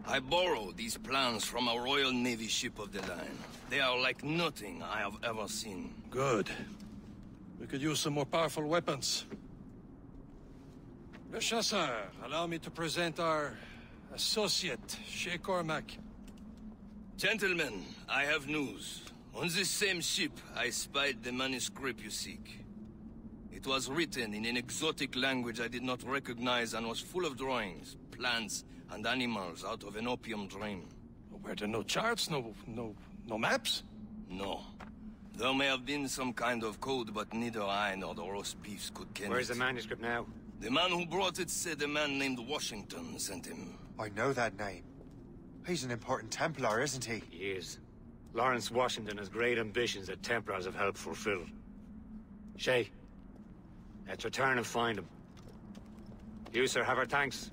I borrowed these plans from a Royal Navy ship of the line. They are like nothing I have ever seen. Good. We could use some more powerful weapons. Le Chasseur, allow me to present our associate, Shay Cormac. Gentlemen, I have news. On this same ship, I spied the manuscript you seek. It was written in an exotic language I did not recognize and was full of drawings, plants, and animals out of an opium dream. Were there no charts, no maps? No. There may have been some kind of code, but neither I nor the roast beefs could ken Where's it. the manuscript now? The man who brought it said a man named Washington sent him. I know that name. He's an important Templar, isn't he? He is. Lawrence Washington has great ambitions that Templars have helped fulfill. Shay, let's return and find him. You, sir, have our thanks.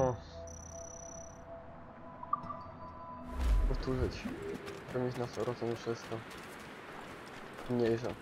O. Powtórzyć. Mieć na 100% wszystko. Mniejsza.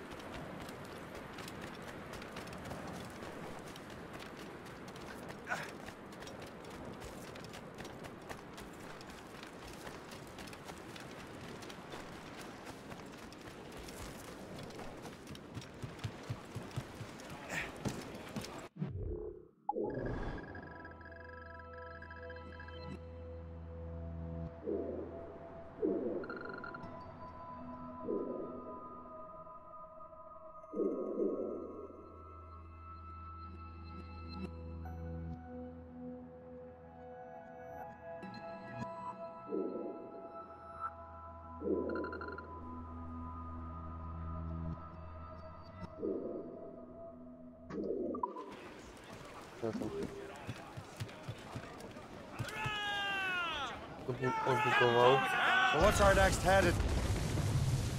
So what's our next headed?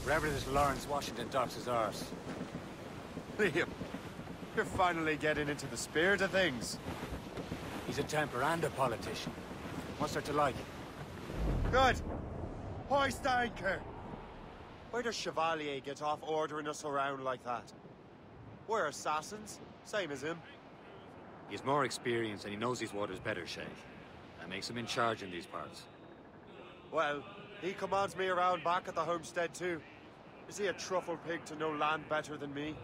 Wherever this Lawrence Washington docks his arse. Liam, you're finally getting into the spirit of things. He's a Templar and a politician. What's there to like? Good. Hoist anchor. Where does Chevalier get off ordering us around like that? We're assassins, same as him. He's more experienced and he knows these waters better, Shay. That makes him in charge in these parts. Well, he commands me around back at the homestead too. Is he a truffle pig to know land better than me?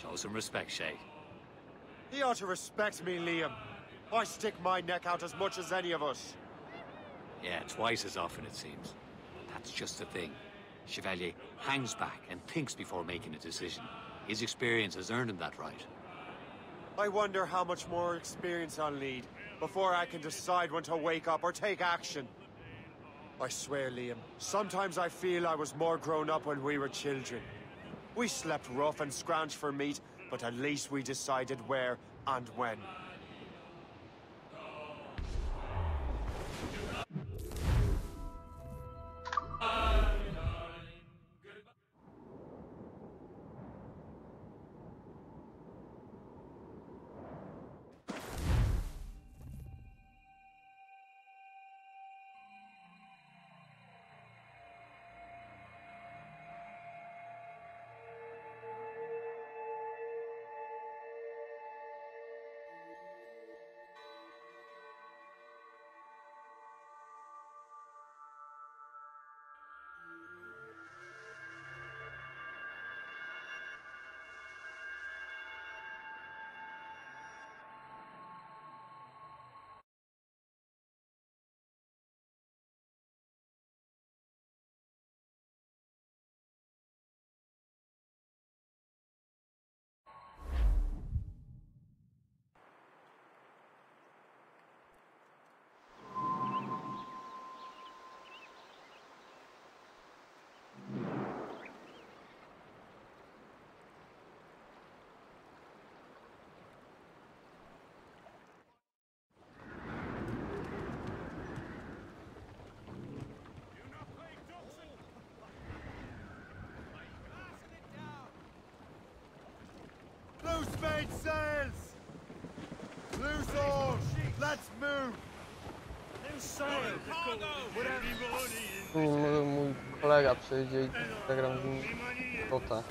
Show some respect, Shay. He ought to respect me, Liam. I stick my neck out as much as any of us. Yeah, twice as often it seems. That's just the thing. Chevalier hangs back and thinks before making a decision. His experience has earned him that right. I wonder how much more experience I'll need before I can decide when to wake up or take action. I swear, Liam, sometimes I feel I was more grown up when we were children. We slept rough and scrounged for meat, but at least we decided where and when. Straight sails! Loose oars! Let's move! Loose sails! Mój kolega przyjdzie i zagram z nim kota.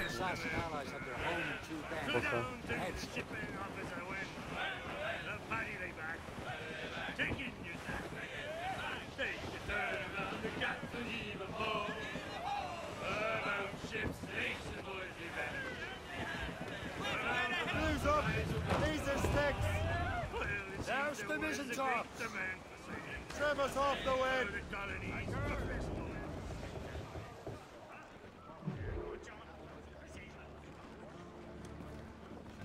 Assassin allies have their home in two bands. Heads. Blues up! These are sticks! There's the mizzen top! Trim us off the wind!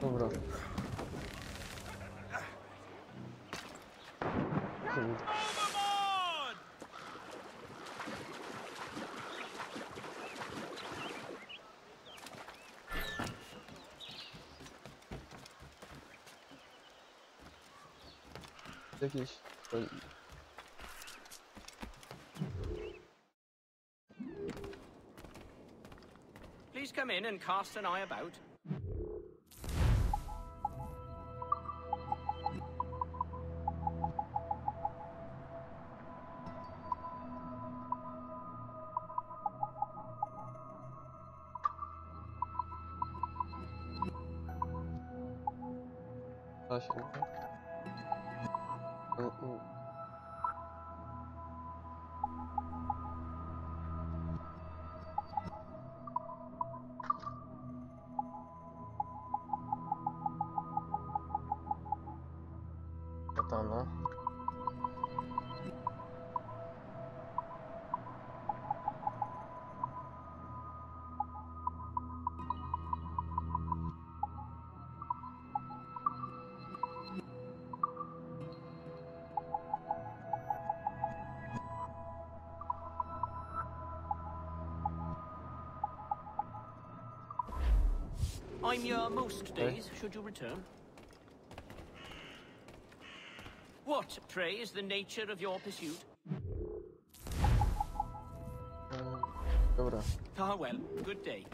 Dobra. Kurde. Jakiś... Please come in and cast an eye about. Katana. I'm your most days, should you return. What, pray, is the nature of your pursuit? Dobra. Ah, well, good day.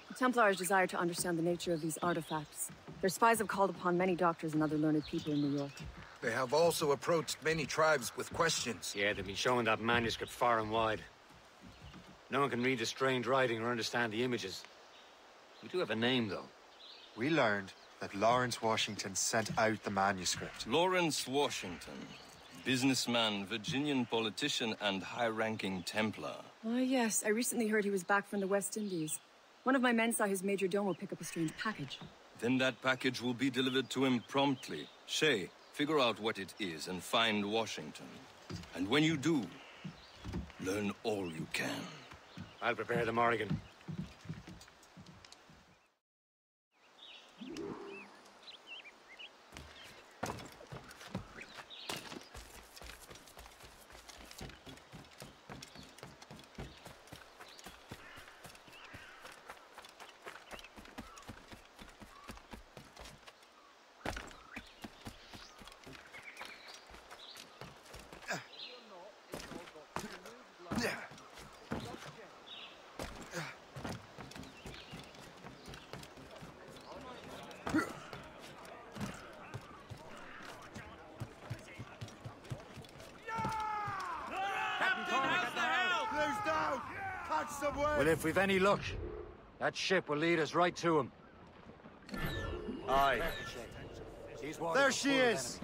The Templars desire to understand the nature of these artifacts. Their spies have called upon many doctors and other learned people in New York. They have also approached many tribes with questions. Yeah, they've been showing that manuscript far and wide. No one can read the strange writing or understand the images. We do have a name, though. We learned that Lawrence Washington sent out the manuscript. Lawrence Washington. Businessman, Virginian politician, and high-ranking Templar. Ah, yes. I recently heard he was back from the West Indies. One of my men saw his major domo pick up a strange package. Then that package will be delivered to him promptly. Shay, figure out what it is and find Washington. And when you do, learn all you can. I'll prepare the Morrigan. Well, if we've any luck, that ship will lead us right to him. Aye. There she is!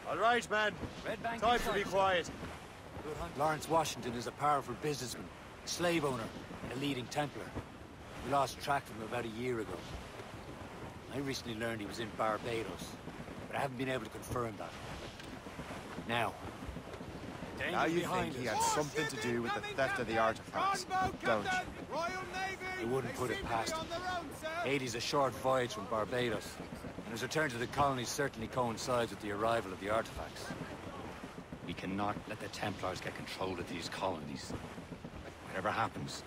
All right, man. Time to be quiet. Lawrence Washington is a powerful businessman. Slave owner and a leading Templar. We lost track of him about a year ago. I recently learned he was in Barbados, but I haven't been able to confirm that. Now you think he had something to do with the theft of the artifacts, don't you? I wouldn't put it past him. Haiti's a short voyage from Barbados, and his return to the colonies certainly coincides with the arrival of the artifacts. We cannot let the Templars get control of these colonies. Whatever happens,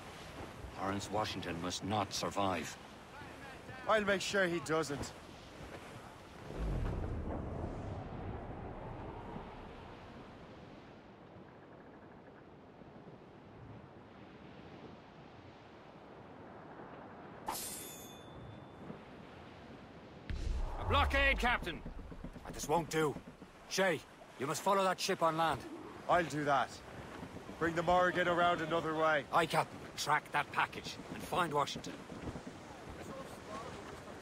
Lawrence Washington must not survive. I'll make sure he doesn't. A blockade, Captain! This won't do. Shay, you must follow that ship on land. I'll do that. Bring the Morrigan around another way. Aye, Captain. Track that package and find Washington.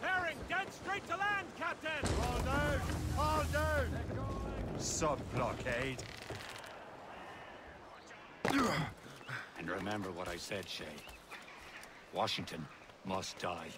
Herring, dead straight to land, Captain! Fall down! Fall down! Sub-blockade. And remember what I said, Shay. Washington must die.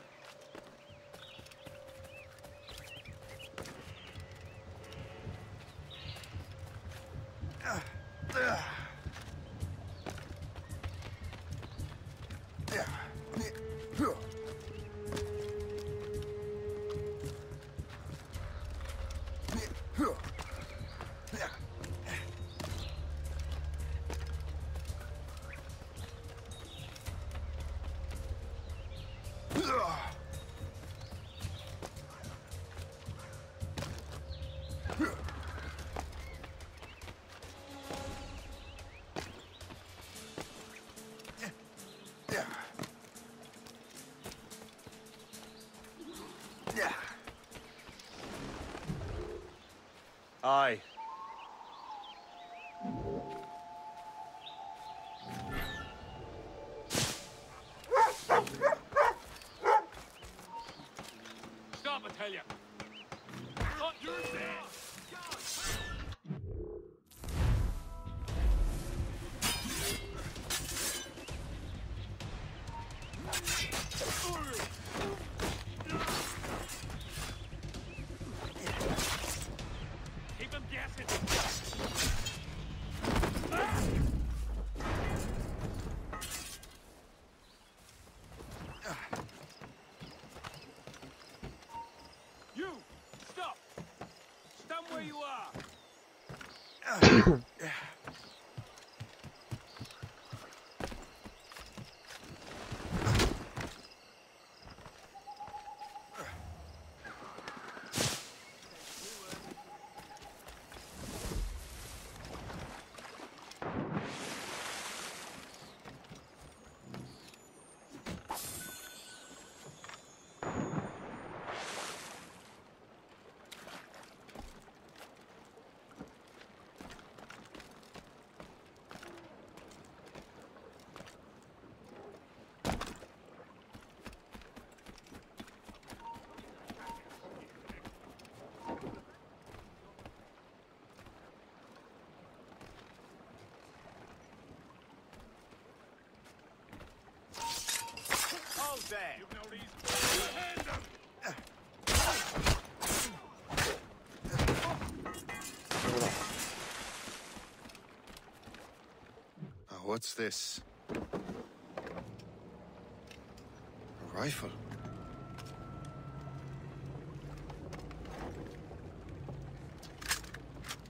Aye. Stop, I tell you! Not yours, then! Keep him guessing! You! Stop! Stand where you are! Hold there! You've no reason to hand them! What's this? A rifle?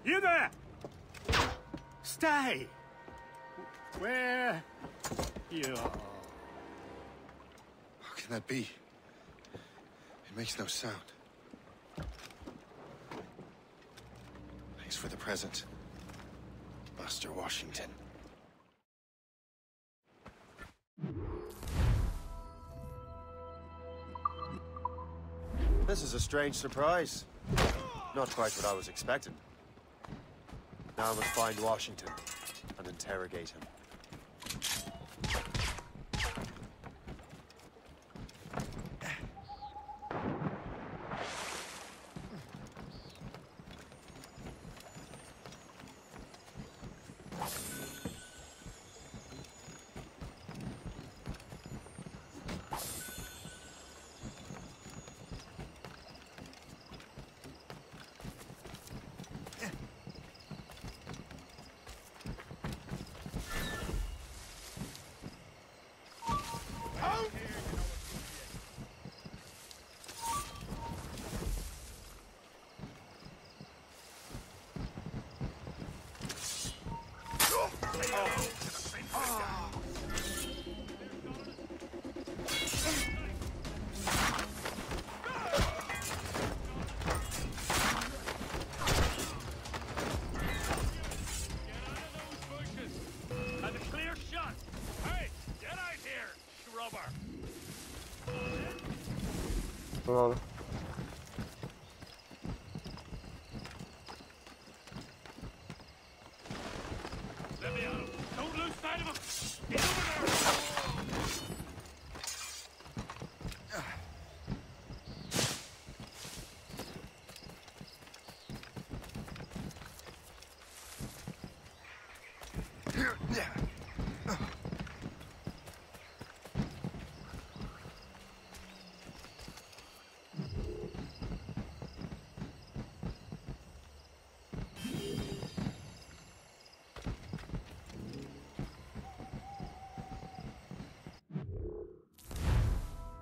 You there! Stay! Where you are? How can that be? It makes no sound. Thanks for the present, Master Washington. This is a strange surprise. Not quite what I was expecting. Now I must find Washington and interrogate him. Lol. Let me out. Don't lose sight of him. Get over there.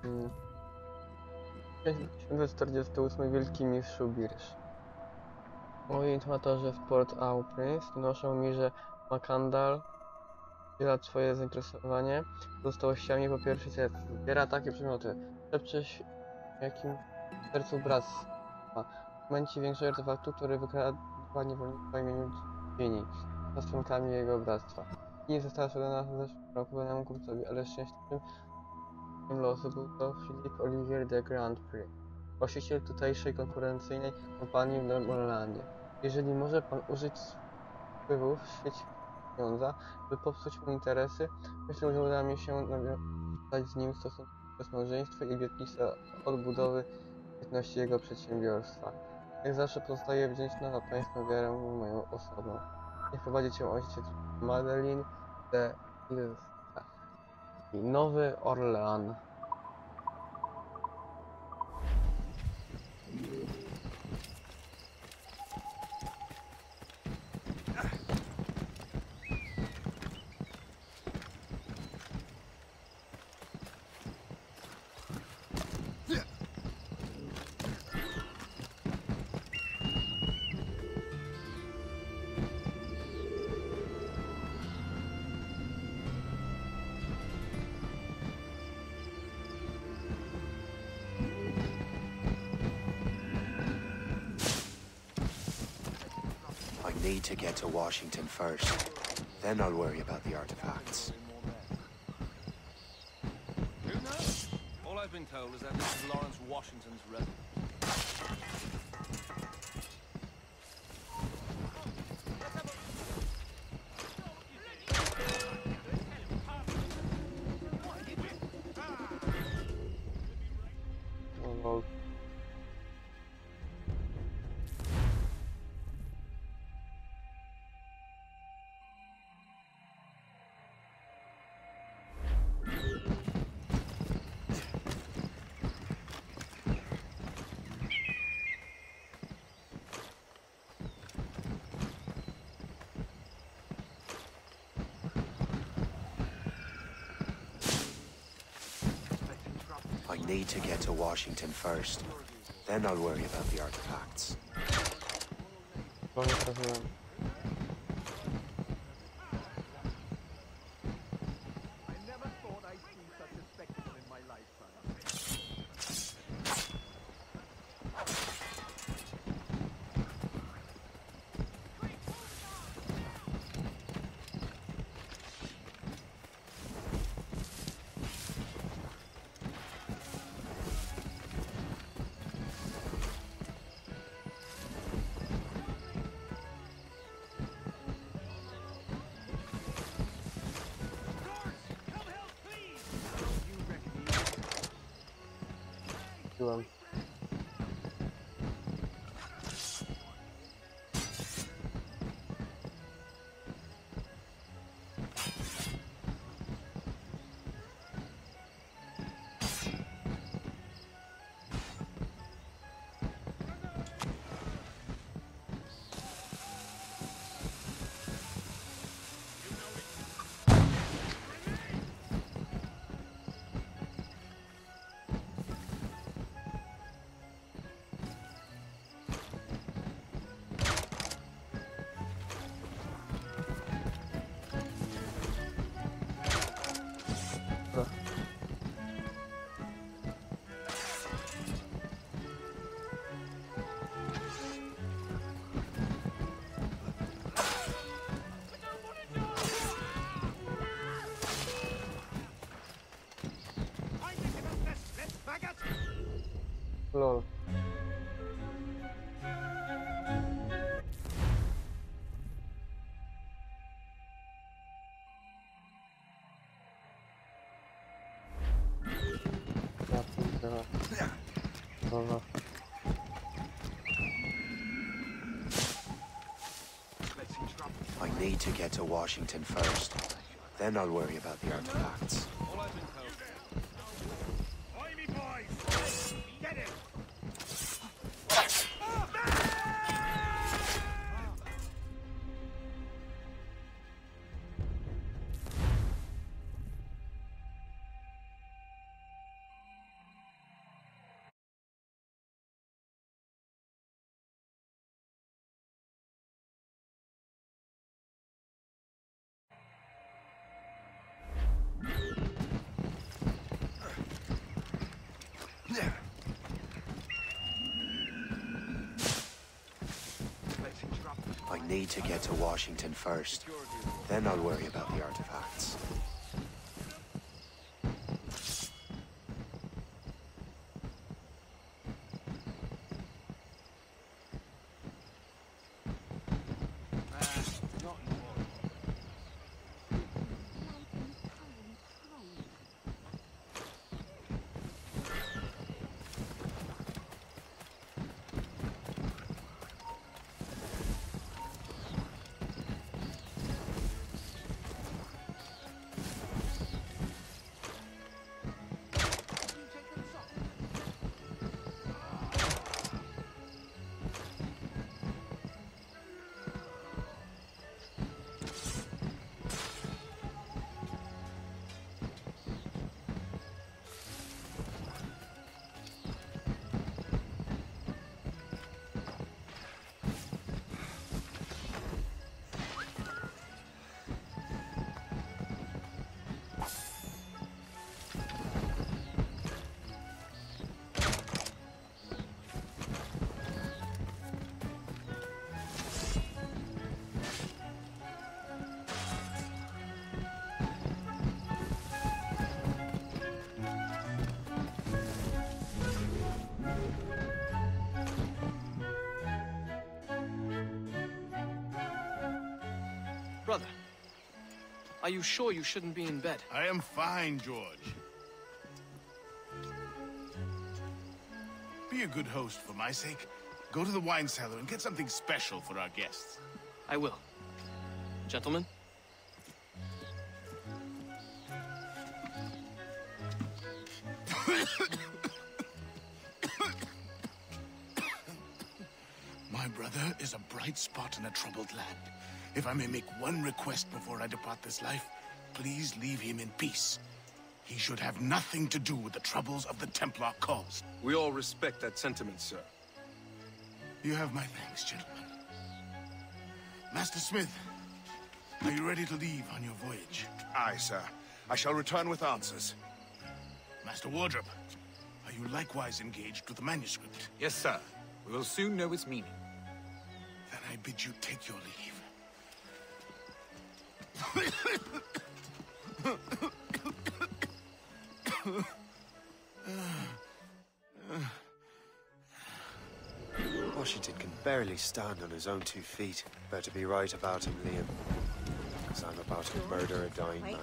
Hmm. 1948 Wielki Mistrzu Birż. Moi informatorzy w Port-au-Prince donoszą mi, że Makandal wzięła swoje zainteresowanie pozostałościami po pierwszej sesji. Zbiera takie przedmioty. Szepcze w jakim sercu bractwa. W momencie większego artefaktu, który wykradła niewolnika w imieniu Dzieni. Z członkami jego bractwa. Nie została sprzedana w zeszłym roku wynajmu kupcowi, ale szczęśliwym losu był to Philippe Olivier de Grand Prix, właściciel tutejszej konkurencyjnej kompanii w Nowym Orleanie. Jeżeli może pan użyć wpływów w świecie pieniądza, by popsuć mu interesy, myślę, że uda mi się nawiązać z nim stosunki przez małżeństwo i obietnicę odbudowy świetności jego przedsiębiorstwa. Jak zawsze pozostaję wdzięczna za pańską wiarę w moją osobę. Niech prowadzi cię ojciec Madeline de Ilska i Nowy Orlean. I need to get to Washington first. Then I'll worry about the artifacts. Who knows? All I've been told is that this is Lawrence Washington's residence. Lol. I need to get to Washington first. Then I'll worry about the artifacts. Byłam. Lol. Ja pierdolę. Dobra. I need to get to Washington first. Then I'll worry about the artifacts. I need to get to Washington first. Then I'll worry about the artifacts. Brother, are you sure you shouldn't be in bed? I am fine, George. Be a good host for my sake. Go to the wine cellar and get something special for our guests. I will. Gentlemen? My brother is a bright spot in a troubled land. If I may make one request before I depart this life, please leave him in peace. He should have nothing to do with the troubles of the Templar cause. We all respect that sentiment, sir. You have my thanks, gentlemen. Master Smith, are you ready to leave on your voyage? Aye, sir. I shall return with answers. Master Wardrop, are you likewise engaged with the manuscript? Yes, sir. We will soon know its meaning. Then I bid you take your leave. Washington can barely stand on his own 2 feet. Better be right about him, Liam. Because I'm about to murder a dying man.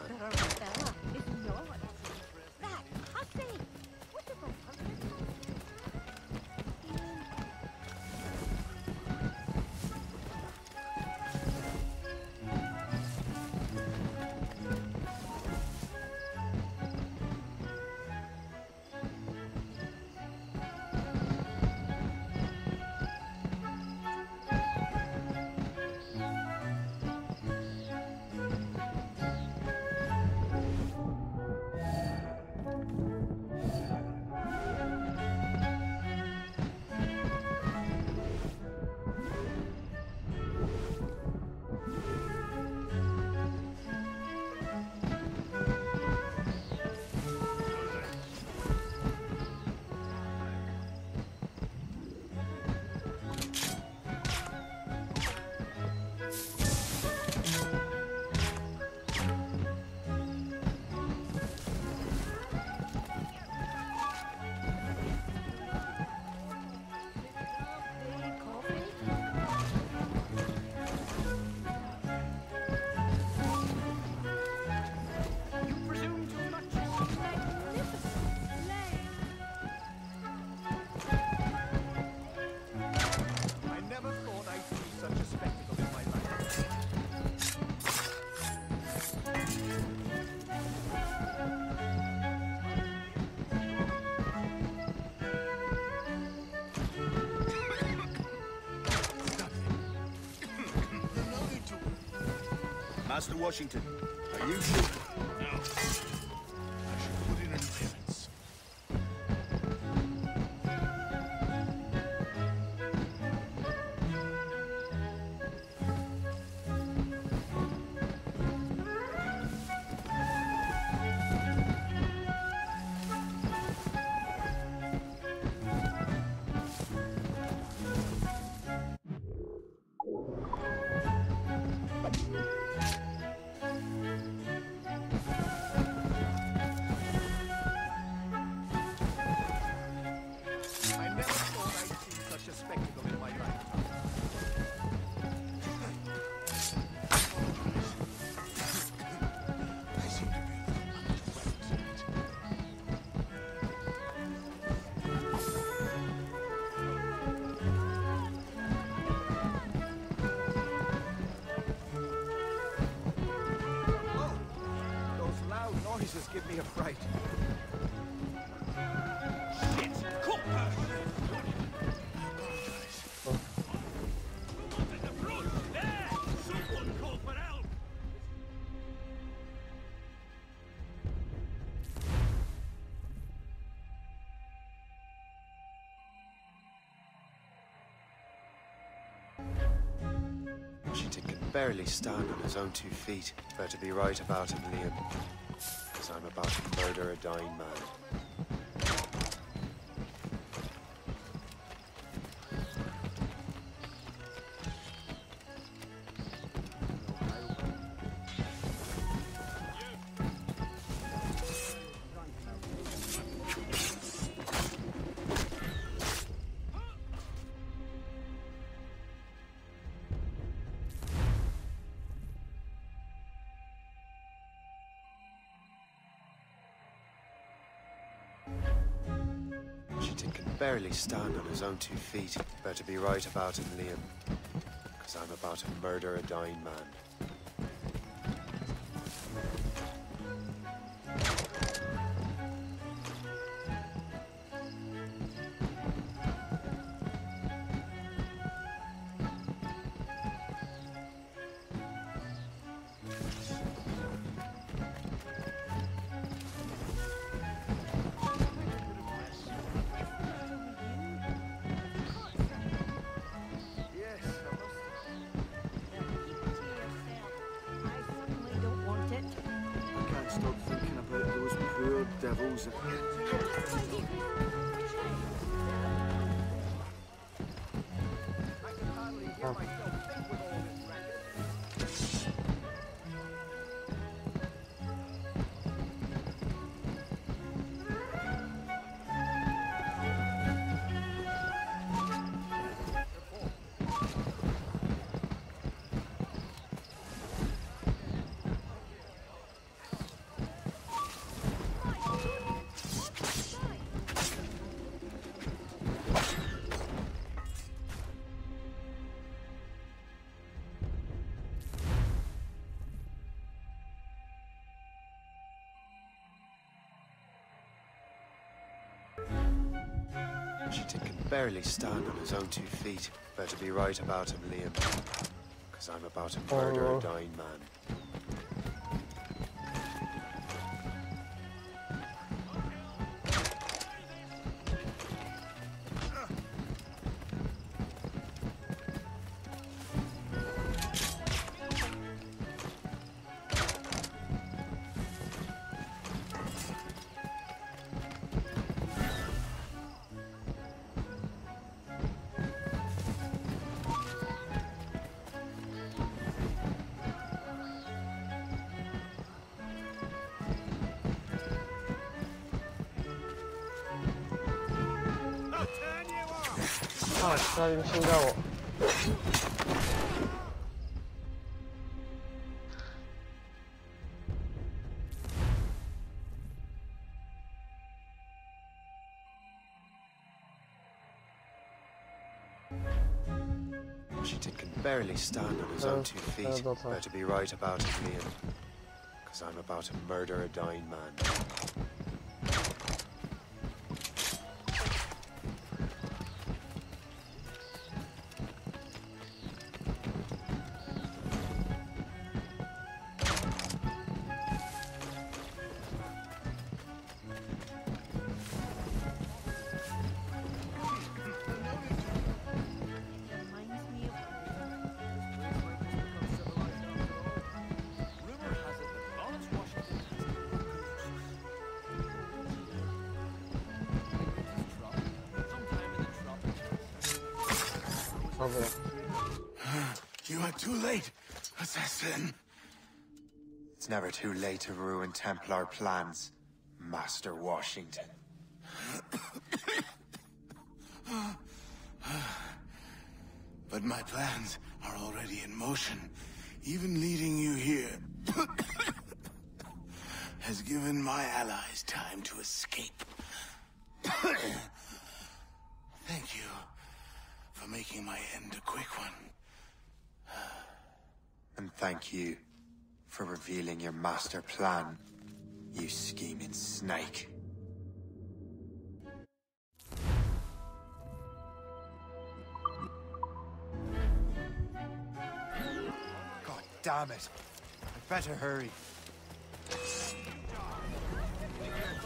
Master Washington, are you sure? No. I should put in an appearance. Noises give me a fright. Washington can barely stand on his own 2 feet. Better be right about him, Liam. Because I'm about to murder a dying man. Washington can barely stand on his own 2 feet. Better be right about him, Liam. Because I'm about to murder a dying man. Stop thinking about those poor devils. Washington can barely stand on his own 2 feet. Better be right about him, Liam. Because I'm about to murder a dying man. A, prawie mi się udało. Washington can barely stand on his own 2 feet. Better be right about him, Liam. Because I'm about to murder a dying man. Dobra. You are too late, assassin. It's never too late to ruin Templar plans, Master Washington. But my plans are already in motion. Even leading you here has given my allies time to escape. Thank you for making my end a quick one. And thank you for revealing your master plan, you scheming snake. God damn it. I'd better hurry.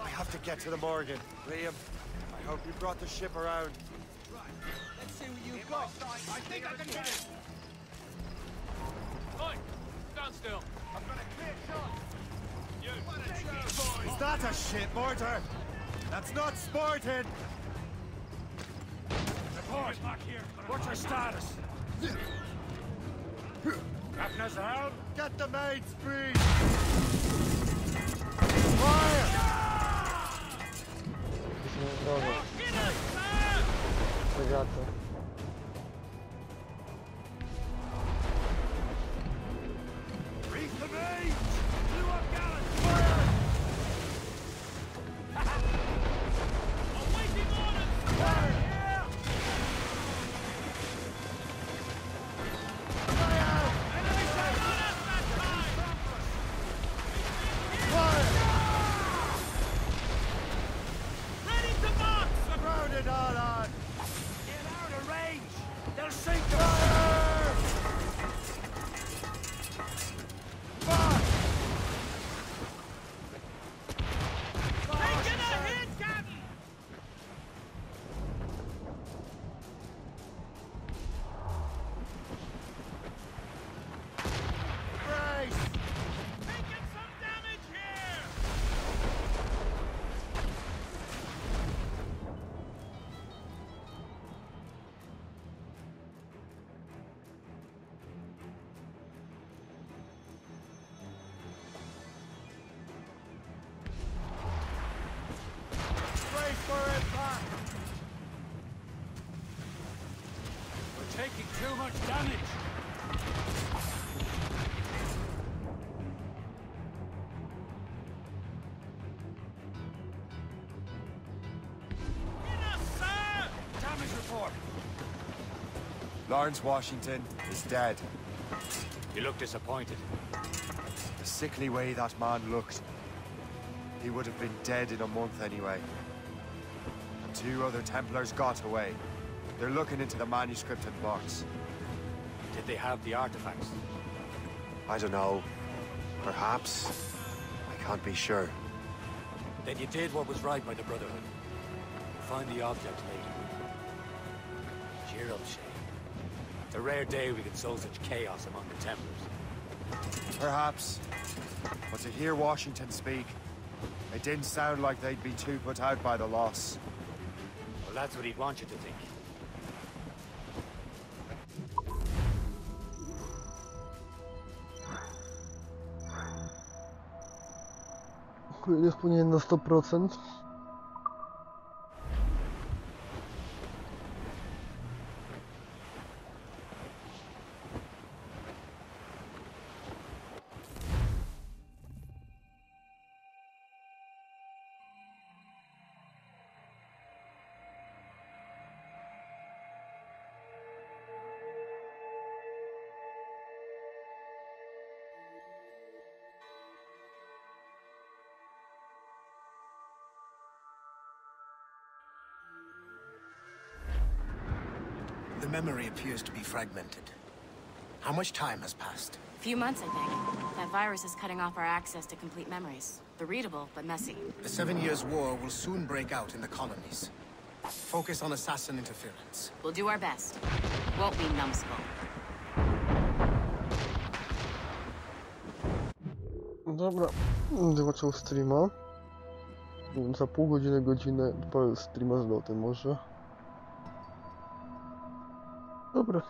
I have to get to the Morgan. Liam, I hope you brought the ship around. Let's see what you've got. I think I can hit it. Oi! Stand still. I've got a clear shot. You. Is that a ship mortar? That's not sporting. Report. What's your status? Captain has the helm? Get the main speed. Fire! Fregato. Reef the main! Blew up gallant! Awaiting orders! Fire! Enemy shot on us that time! Ready to box! Grounded all on! Get out of range! They'll sink us! Taking a hit, Captain! Brace! Taking some damage here! Brace for impact! We're taking too much damage! Damage report! Lawrence Washington is dead. You look disappointed. The sickly way that man looked. He would have been dead in a month anyway. And 2 other Templars got away. They're looking into the manuscript and box. Did they have the artifacts? I don't know. Perhaps. I can't be sure. Then you did what was right by the Brotherhood. We'll find the object later. Cheer up, Shay. It's a rare day we can sow such chaos among the Templars. Perhaps. But to hear Washington speak, it didn't sound like they'd be too put out by the loss. Well, that's what he'd want you to think. Nie wspomniałem na 100%. The memory appears to be fragmented. How much time has passed? A few months, I think. That virus is cutting off our access to complete memories. They're readable, but messy. The 7 Years' War will soon break out in the colonies. Focus on assassin interference. We'll do our best. Won't be numbskull. Dobra, zobaczył streama. Za pół godziny, godzinę odpalę streama z lotem może. Dobra.